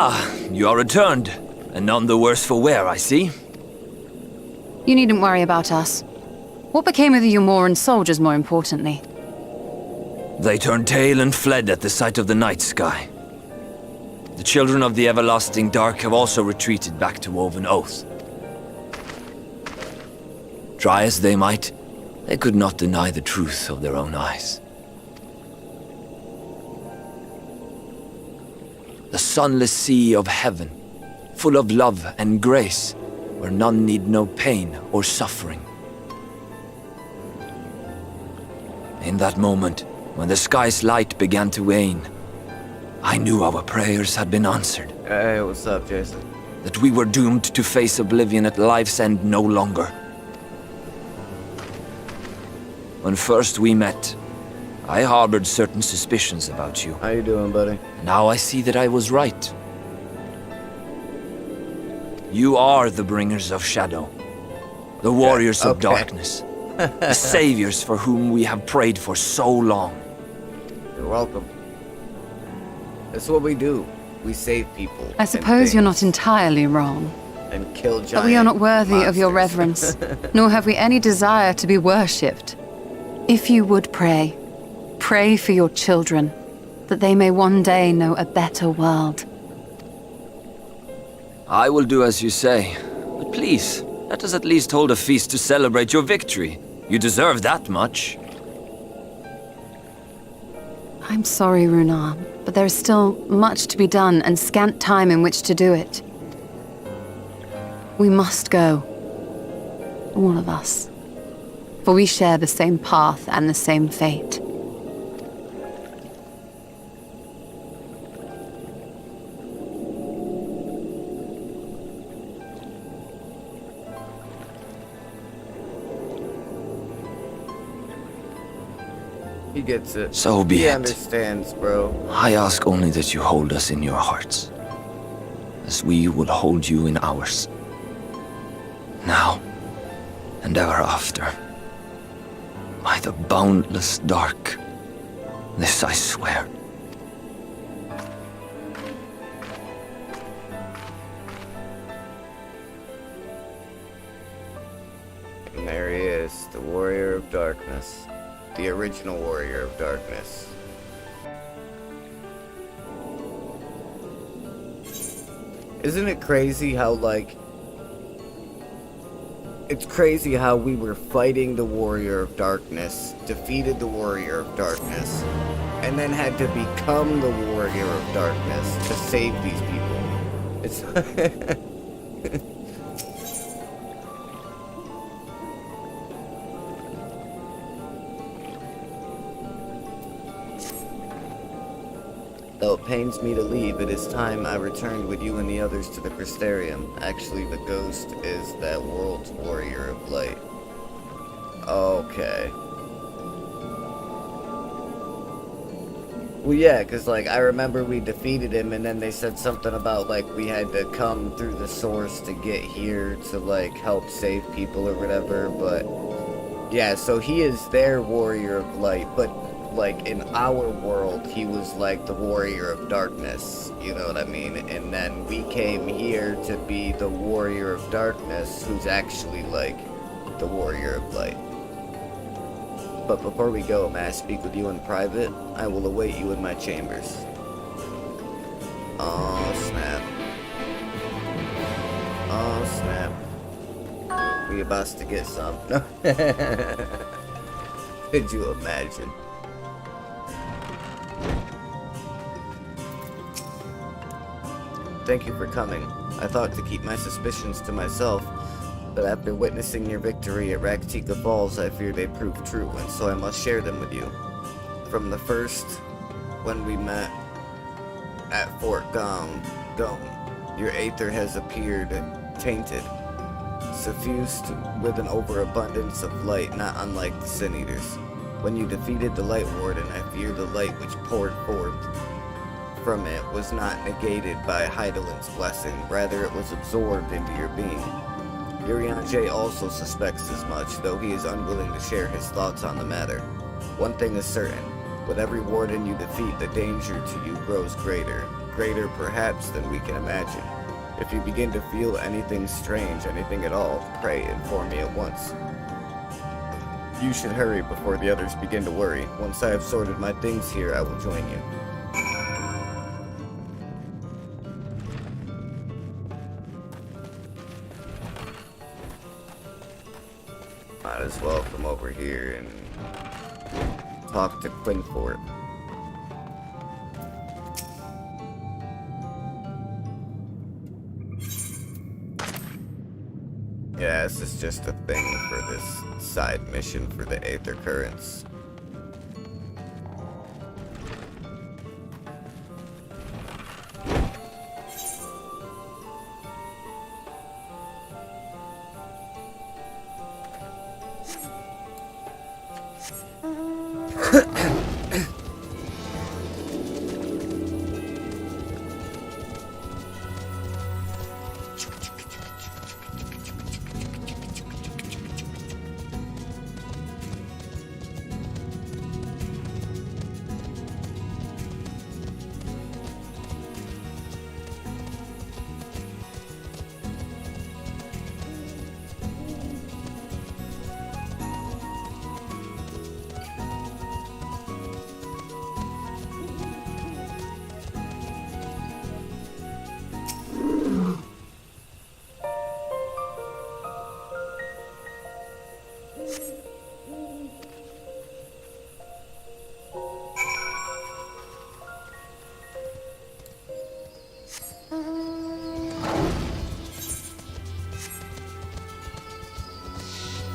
Ah, you are returned, and none the worse for wear, I see. You needn't worry about us. What became of the Umoran soldiers, more importantly? They turned tail and fled at the sight of the night sky. The children of the everlasting dark have also retreated back to Woven Oath. Try as they might, they could not deny the truth of their own eyes. The sunless sea of heaven, full of love and grace, where none need know pain or suffering. In that moment, when the sky's light began to wane, I knew our prayers had been answered. Hey, what's up, Jason? That we were doomed to face oblivion at life's end no longer. When first we met, I harbored certain suspicions about you. How you doing, buddy? Now I see that I was right. You are the bringers of shadow, the warriors of darkness, the saviors for whom we have prayed for so long. You're welcome. That's what we do. We save people. I suppose you're not entirely wrong. And kill giants. But we are not worthy of your reverence, nor have we any desire to be worshipped. If you would pray, pray for your children, that they may one day know a better world. I will do as you say, but please, let us at least hold a feast to celebrate your victory. You deserve that much. I'm sorry, Runar, but there is still much to be done and scant time in which to do it. We must go. All of us. For we share the same path and the same fate. He gets it. So be it. He understands, bro. I ask only that you hold us in your hearts, as we will hold you in ours. Now, and ever after. By the boundless dark, this I swear. And there he is, the warrior of darkness. The original warrior of darkness. Isn't it crazy how, like... It's crazy how we were fighting the warrior of darkness, defeated the warrior of darkness, and then had to become the warrior of darkness to save these people. It's... Though it pains me to leave, it is time I returned with you and the others to the Crystarium. Actually, the ghost is that world's warrior of light. Okay. Well, yeah, because, like, I remember we defeated him, and then they said something about, like, we had to come through the source to get here to, like, help save people or whatever, but... Yeah, so he is their warrior of light, but... Like, in our world, he was like the warrior of darkness, you know what I mean? And then we came here to be the warrior of darkness, who's actually like the warrior of light. But before we go, may I speak with you in private? I will await you in my chambers. Oh, snap. Oh, snap. We about to get some. Could you imagine? Thank you for coming. I thought to keep my suspicions to myself, but after witnessing your victory at Raktika Falls, I fear they proved true, and so I must share them with you. From the first, when we met at Fort Gong, your aether has appeared tainted, suffused with an overabundance of light not unlike the Sin Eaters. When you defeated the Light Warden, I fear the light which poured forth from it was not negated by Heidelin's blessing, rather it was absorbed into your being. Urianger also suspects as much, though he is unwilling to share his thoughts on the matter. One thing is certain, with every warden you defeat, the danger to you grows greater. greater perhaps than we can imagine. If you begin to feel anything strange, anything at all, pray, inform me at once. You should hurry before the others begin to worry. Once I have sorted my things here, I will join you. Might as well come over here and talk to Quinfort. Yeah, this is just a thing for this side mission for the Aether Currents.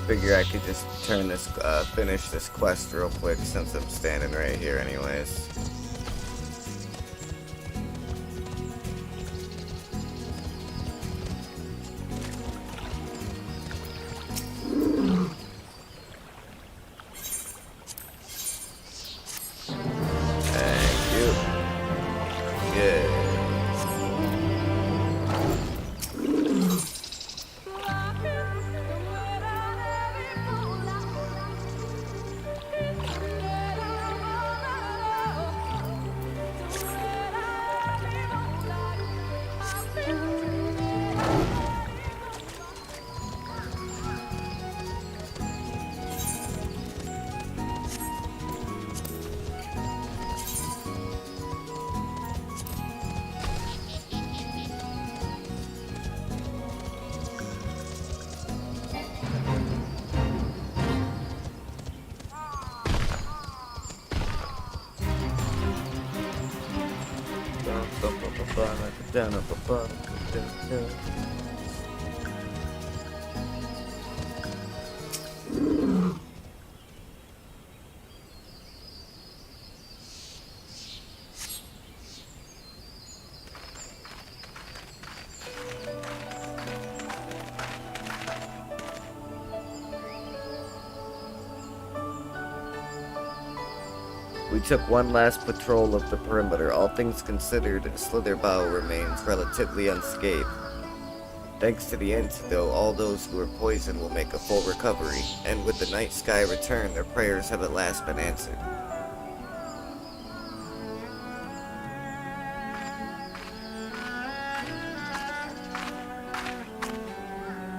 Figure I could just turn this, finish this quest real quick since I'm standing right here anyways. Thank you. Yeah. We took one last patrol of the perimeter. All things considered, Slitherbow remains relatively unscathed. Thanks to the antidote, all those who were poisoned will make a full recovery, and with the night sky return, their prayers have at last been answered.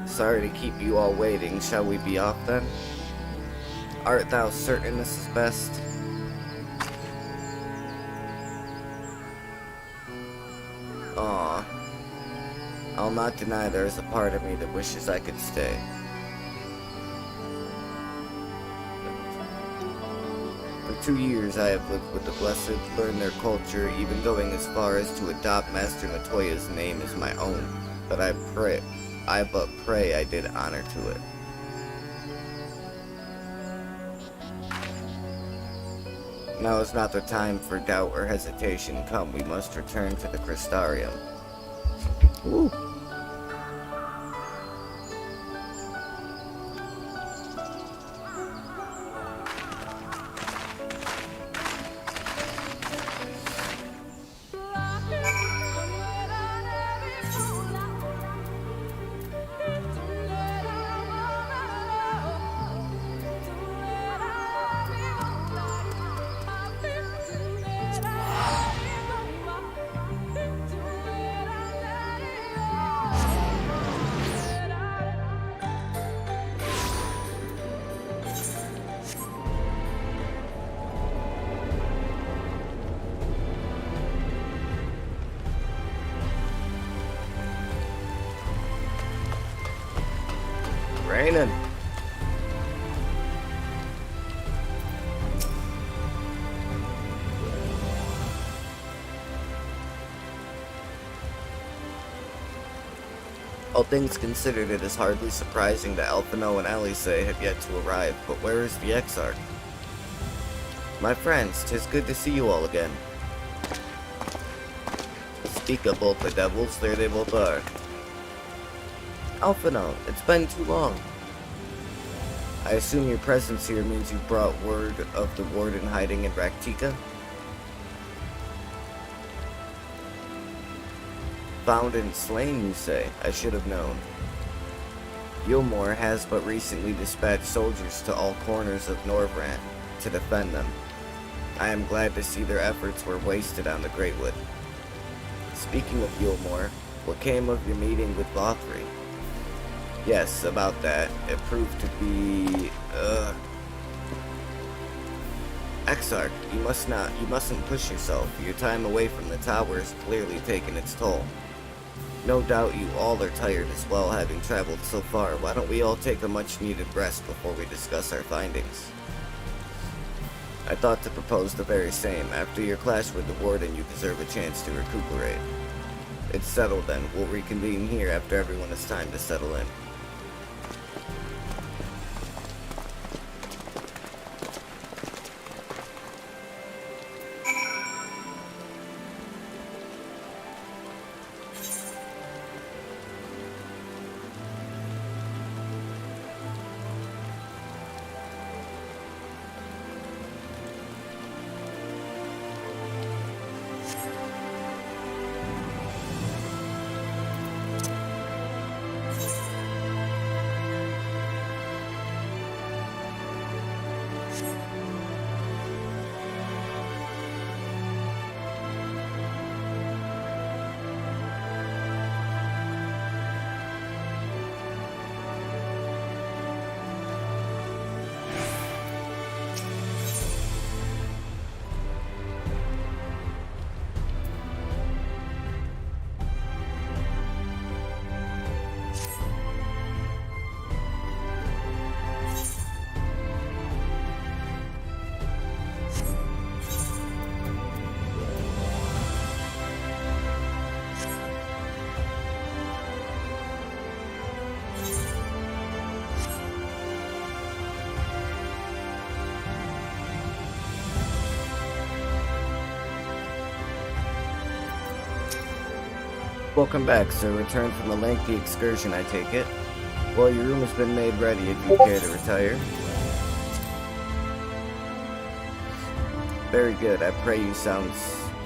Sorry to keep you all waiting. Shall we be off then? Art thou certain this is best? Aw. I'll not deny there is a part of me that wishes I could stay. For 2 years I have lived with the Blessed, learned their culture, even going as far as to adopt Master Matoya's name as my own. But I pray I did honor to it. Now is not the time for doubt or hesitation. Come, we must return to the Crystarium. Ooh. Raining. All things considered, it is hardly surprising that Alphino and Elise have yet to arrive, but where is the Exarch? My friends, 'tis good to see you all again. Speak up, both the devils, there they both are. Alphino, it's been too long. I assume your presence here means you brought word of the warden hiding in Raktika? Found and slain, you say? I should have known. Gilmore has but recently dispatched soldiers to all corners of Norvrant to defend them. I am glad to see their efforts were wasted on the Greatwood. Speaking of Gilmore, what came of your meeting with Lothry? Yes, about that. It proved to be, Exarch, you mustn't push yourself. Your time away from the tower has clearly taken its toll. No doubt you all are tired as well, having traveled so far. Why don't we all take a much-needed rest before we discuss our findings? I thought to propose the very same. After your clash with the warden, you deserve a chance to recuperate. It's settled then. We'll reconvene here after everyone has time to settle in. Welcome back, sir. Returned from a lengthy excursion, I take it. Well, your room has been made ready if you care to retire. Very good. I pray you sound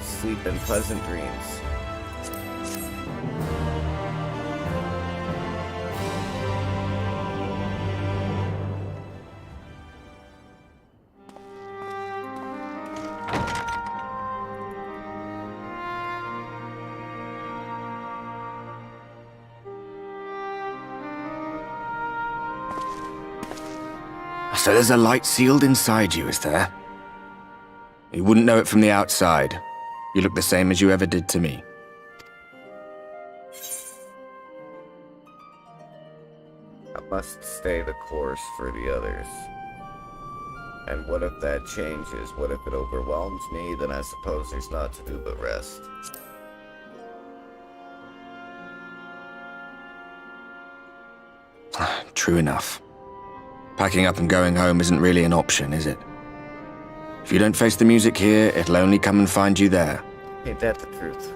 sleep in pleasant dreams. So there's a light sealed inside you, is there? You wouldn't know it from the outside. You look the same as you ever did to me. I must stay the course for the others. And what if that changes? What if it overwhelms me? Then I suppose there's naught to do but rest. True enough. Packing up and going home isn't really an option, is it? If you don't face the music here, it'll only come and find you there. Ain't that the truth?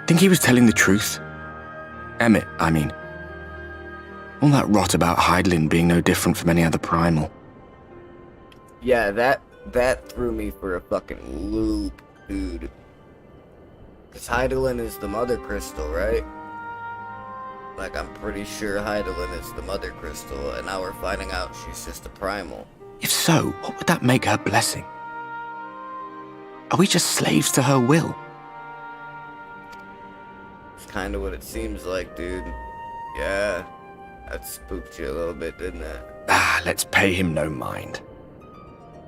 Think he was telling the truth? Emmett, I mean. All that rot about Heidelin being no different from any other primal. Yeah, that threw me for a fucking loop, dude. Because Heidelin is the mother crystal, right? Like, I'm pretty sure Heidelin is the mother crystal, and now we're finding out she's just a primal. If so, what would that make her blessing? Are we just slaves to her will? It's kind of what it seems like, dude. Yeah, that spooked you a little bit, didn't it? Let's pay him no mind.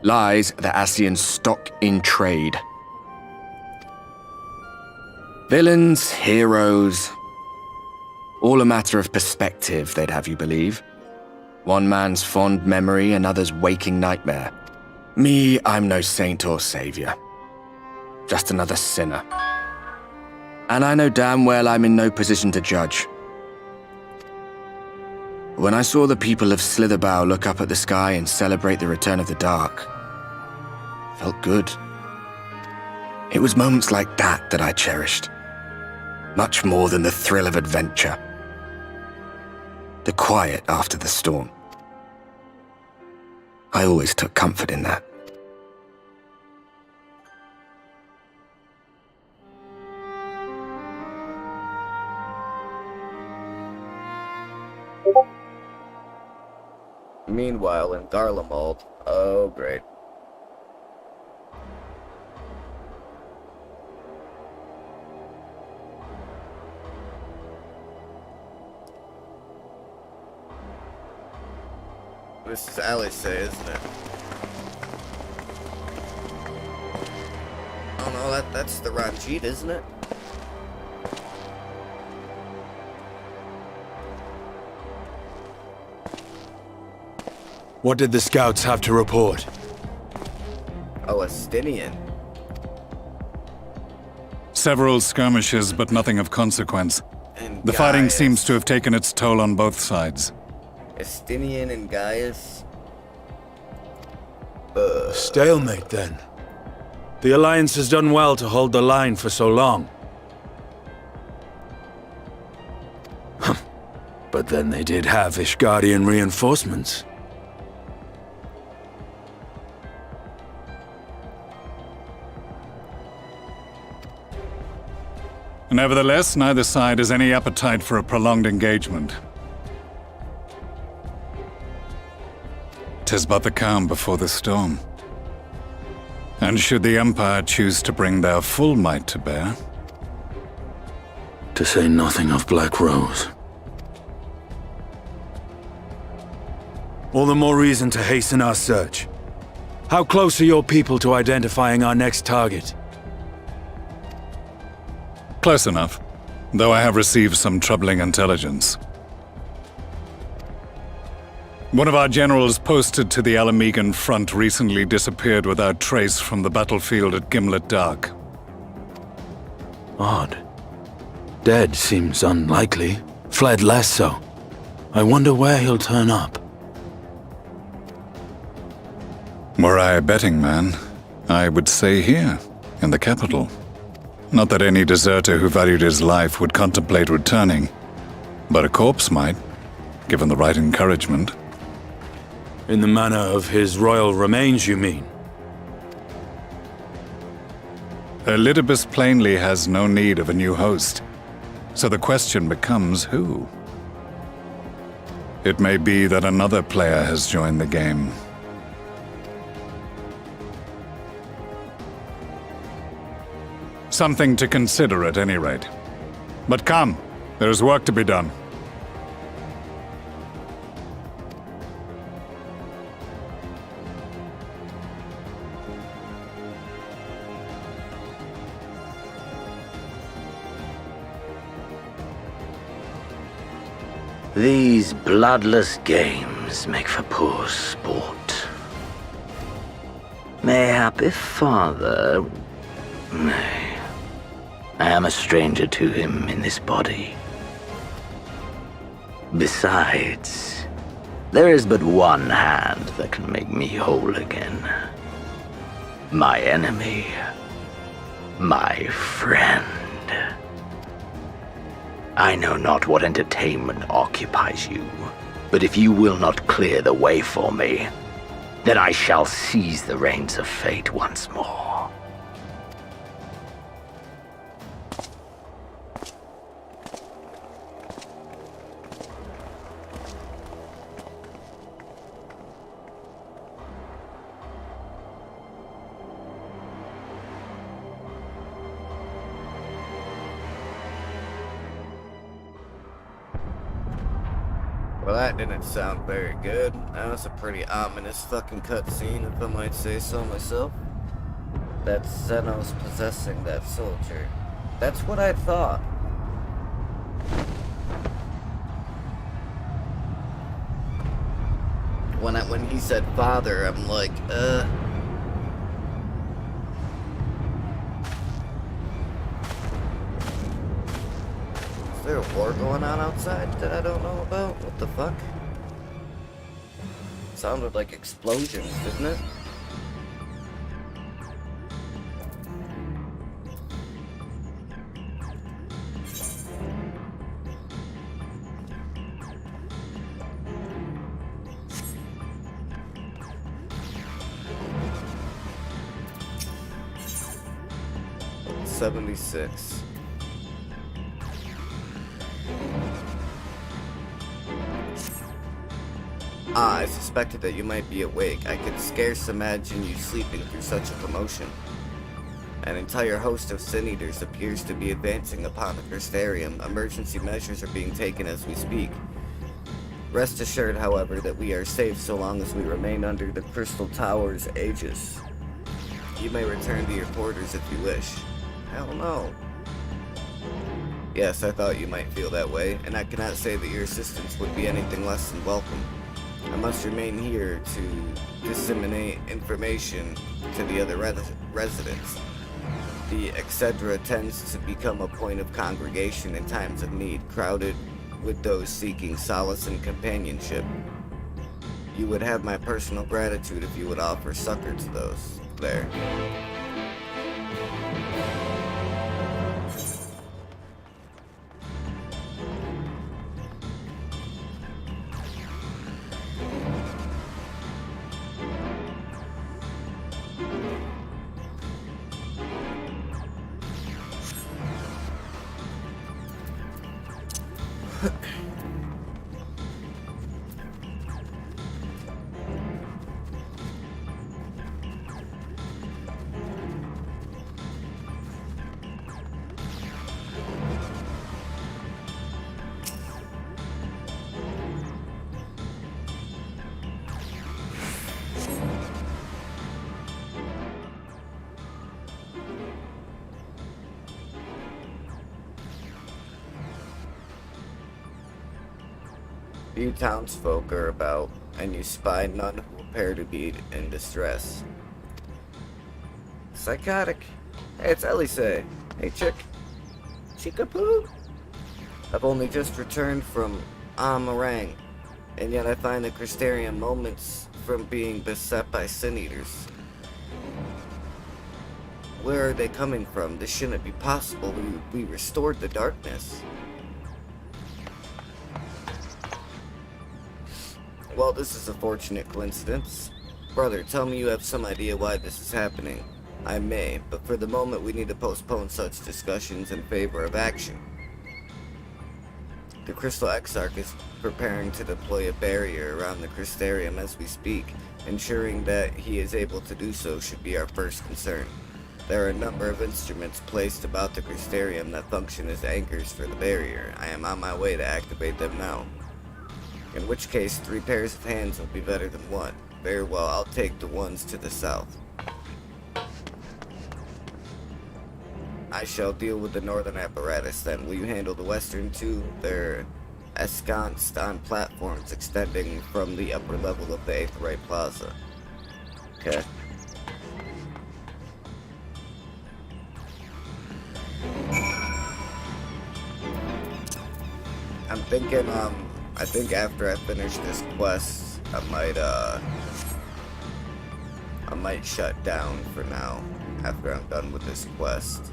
lies the Ascian stock in trade. Villains, heroes, all a matter of perspective, they'd have you believe. One man's fond memory, another's waking nightmare. Me, I'm no saint or savior. Just another sinner. And I know damn well I'm in no position to judge. When I saw the people of Slitherbow look up at the sky and celebrate the return of the dark, felt good. It was moments like that I cherished. Much more than the thrill of adventure. The quiet after the storm. I always took comfort in that. Meanwhile, in Garlemald, oh great. This is Alice, isn't it? Oh no, that's the Ranjit, isn't it? What did the scouts have to report? Oh, Astinian. Several skirmishes, but nothing of consequence. And The fighting Gaius. seems to have taken its toll on both sides. Astinian and Gaius. Stalemate, then. The Alliance has done well to hold the line for so long. But then they did have Ishgardian reinforcements. Nevertheless, neither side has any appetite for a prolonged engagement. 'Tis but the calm before the storm. And should the Empire choose to bring their full might to bear, To say nothing of Black Rose. All the more reason to hasten our search. How close are your people to identifying our next target? close enough, though I have received some troubling intelligence. One of our generals posted to the Alamegan front recently disappeared without trace from the battlefield at Gimlet Dark. Odd. Dead seems unlikely. Fled less so. I wonder where he'll turn up. Were I a betting man, I would say here, in the capital. Not that any deserter who valued his life would contemplate returning, but a corpse might, given the right encouragement. In the manner of his royal remains, you mean? Elidibus plainly has no need of a new host, so the question becomes who? It may be that another player has joined the game. Something to consider at any rate. But come, there is work to be done. These bloodless games make for poor sport. Mayhap if father... Nay. I am a stranger to him in this body. Besides, there is but one hand that can make me whole again. My enemy. My friend. I know not what entertainment occupies you, but if you will not clear the way for me, then I shall seize the reins of fate once more. Well, that didn't sound very good. That was a pretty ominous fucking cutscene, if I might say so myself. That's Xenos possessing that soldier. That's what I thought. When he said father, I'm like, Is there a war going on outside that I don't know about? What the fuck? Sounded like explosions, didn't it? $76. I suspected that you might be awake. I could scarce imagine you sleeping through such a commotion. An entire host of Sin Eaters appears to be advancing upon the Crystarium. Emergency measures are being taken as we speak. Rest assured, however, that we are safe so long as we remain under the Crystal Tower's aegis. You may return to your quarters if you wish. Hell no. Yes, I thought you might feel that way, and I cannot say that your assistance would be anything less than welcome. I must remain here to disseminate information to the other residents. The Excedra tends to become a point of congregation in times of need, crowded with those seeking solace and companionship. You would have my personal gratitude if you would offer succor to those there. Few townsfolk are about, and you spy none who appear to be in distress. Psychotic. Hey, it's Elise. Hey, chick. Chickapoo. I've only just returned from Amarang, and yet I find the Crystarium moments from being beset by Sin Eaters. Where are they coming from? This shouldn't be possible. We restored the darkness. Well, this is a fortunate coincidence. Brother, tell me you have some idea why this is happening. I may, but for the moment we need to postpone such discussions in favor of action. The Crystal Exarch is preparing to deploy a barrier around the Crystarium as we speak. Ensuring that he is able to do so should be our first concern. There are a number of instruments placed about the Crystarium that function as anchors for the barrier. I am on my way to activate them now. In which case, 3 pairs of hands will be better than 1. Very well, I'll take the ones to the south. I shall deal with the northern apparatus then. Will you handle the western two? They're ensconced on platforms extending from the upper level of the Aetheryte Plaza. Okay. I'm thinking, I think after I finish this quest, I might shut down for now, after I'm done with this quest.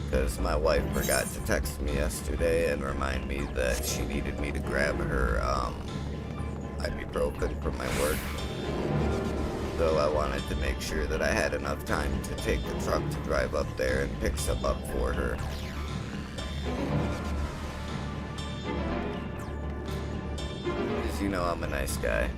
Because my wife forgot to text me yesterday and remind me that she needed me to grab her, ibuprofen from my work. So I wanted to make sure that I had enough time to take the truck to drive up there and pick some up for her. Because you know I'm a nice guy.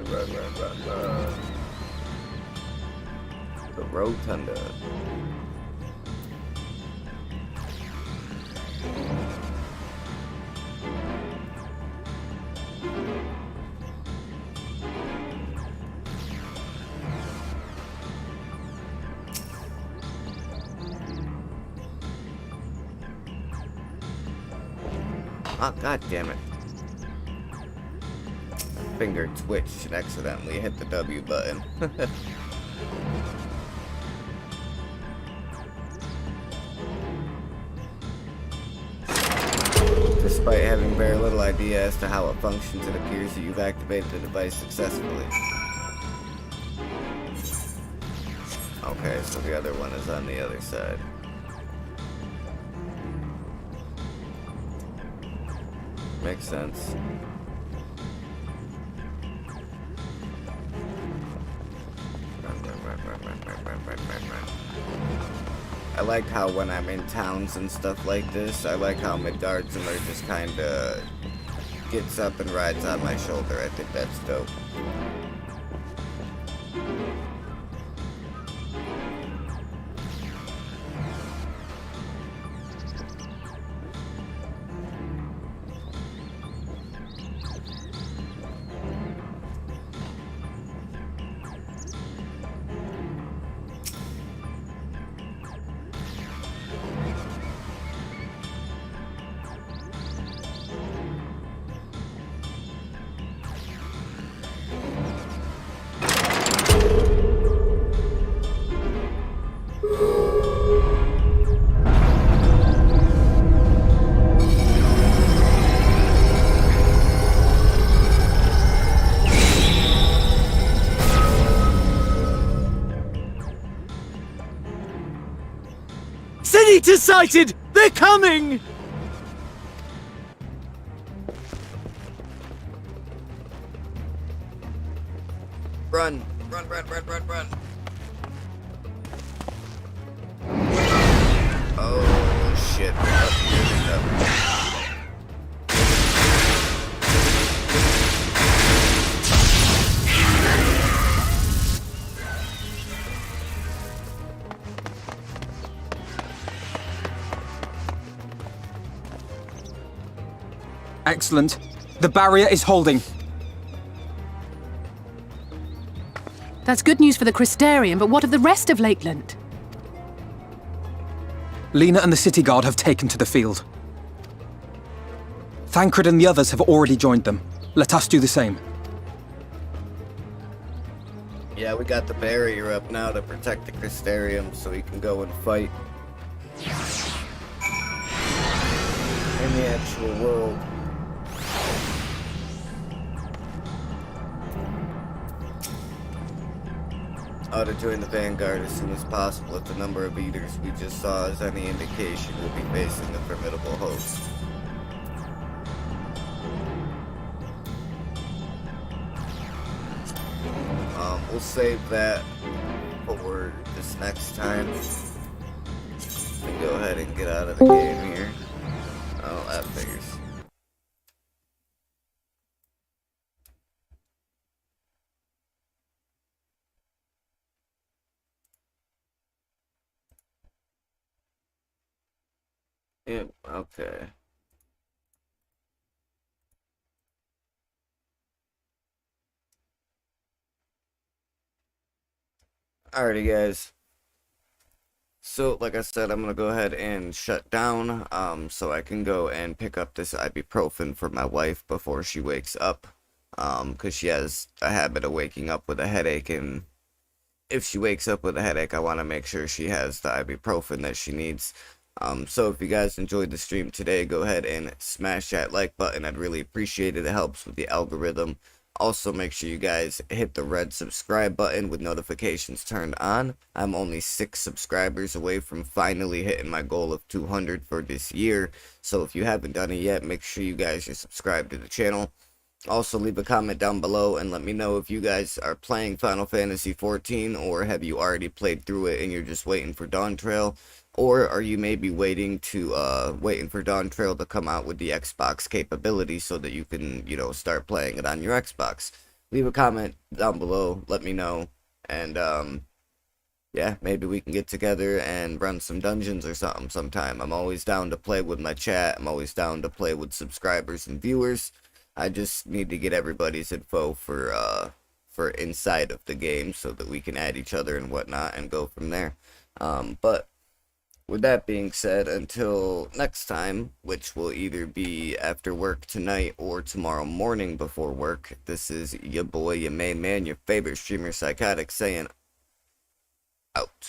run. The Rotunda. Oh, god damn it. My finger twitched and accidentally hit the W button. Despite having very little idea as to how it functions, it appears that you've activated the device successfully. Okay, so the other one is on the other side. Makes sense. I like how when I'm in towns and stuff like this, I like how Midgardsormr just kinda gets up and rides on my shoulder. I think that's dope. City sighted! They're coming! Run! Run! Oh shit. Excellent. The barrier is holding. That's good news for the Crystarium, but what of the rest of Lakeland? Lena and the City Guard have taken to the field. Thancred and the others have already joined them. Let us do the same. Yeah, we got the barrier up now to protect the Crystarium so we can go and fight in the actual world. To join the Vanguard as soon as possible. If the number of eaters we just saw is any indication, we'll be facing a formidable host. We'll save that for this next time. And go ahead and get out of the game here. Oh, that figures. Yep, okay. Alrighty, guys. So, like I said, I'm gonna go ahead and shut down, so I can go and pick up this ibuprofen for my wife before she wakes up, because she has a habit of waking up with a headache, and if she wakes up with a headache, I want to make sure she has the ibuprofen that she needs. So if you guys enjoyed the stream today, go ahead and smash that like button. I'd really appreciate it. It helps with the algorithm. Also, make sure you guys hit the red subscribe button with notifications turned on. I'm only 6 subscribers away from finally hitting my goal of 200 for this year. So if you haven't done it yet, make sure you guys are subscribed to the channel. Also, leave a comment down below and let me know if you guys are playing Final Fantasy XIV, or have you already played through it and you're just waiting for Dawn Trail. Or are you maybe waiting for Dawn Trail to come out with the Xbox capability so that you can, start playing it on your Xbox? leave a comment down below, let me know, and yeah, maybe we can get together and run some dungeons or something sometime. I'm always down to play with my chat. I'm always down to play with subscribers and viewers. I just need to get everybody's info for inside of the game so that we can add each other and whatnot and go from there. But with that being said, until next time, which will either be after work tonight or tomorrow morning before work, this is your boy, your main man, your favorite streamer, Psychotic, saying out.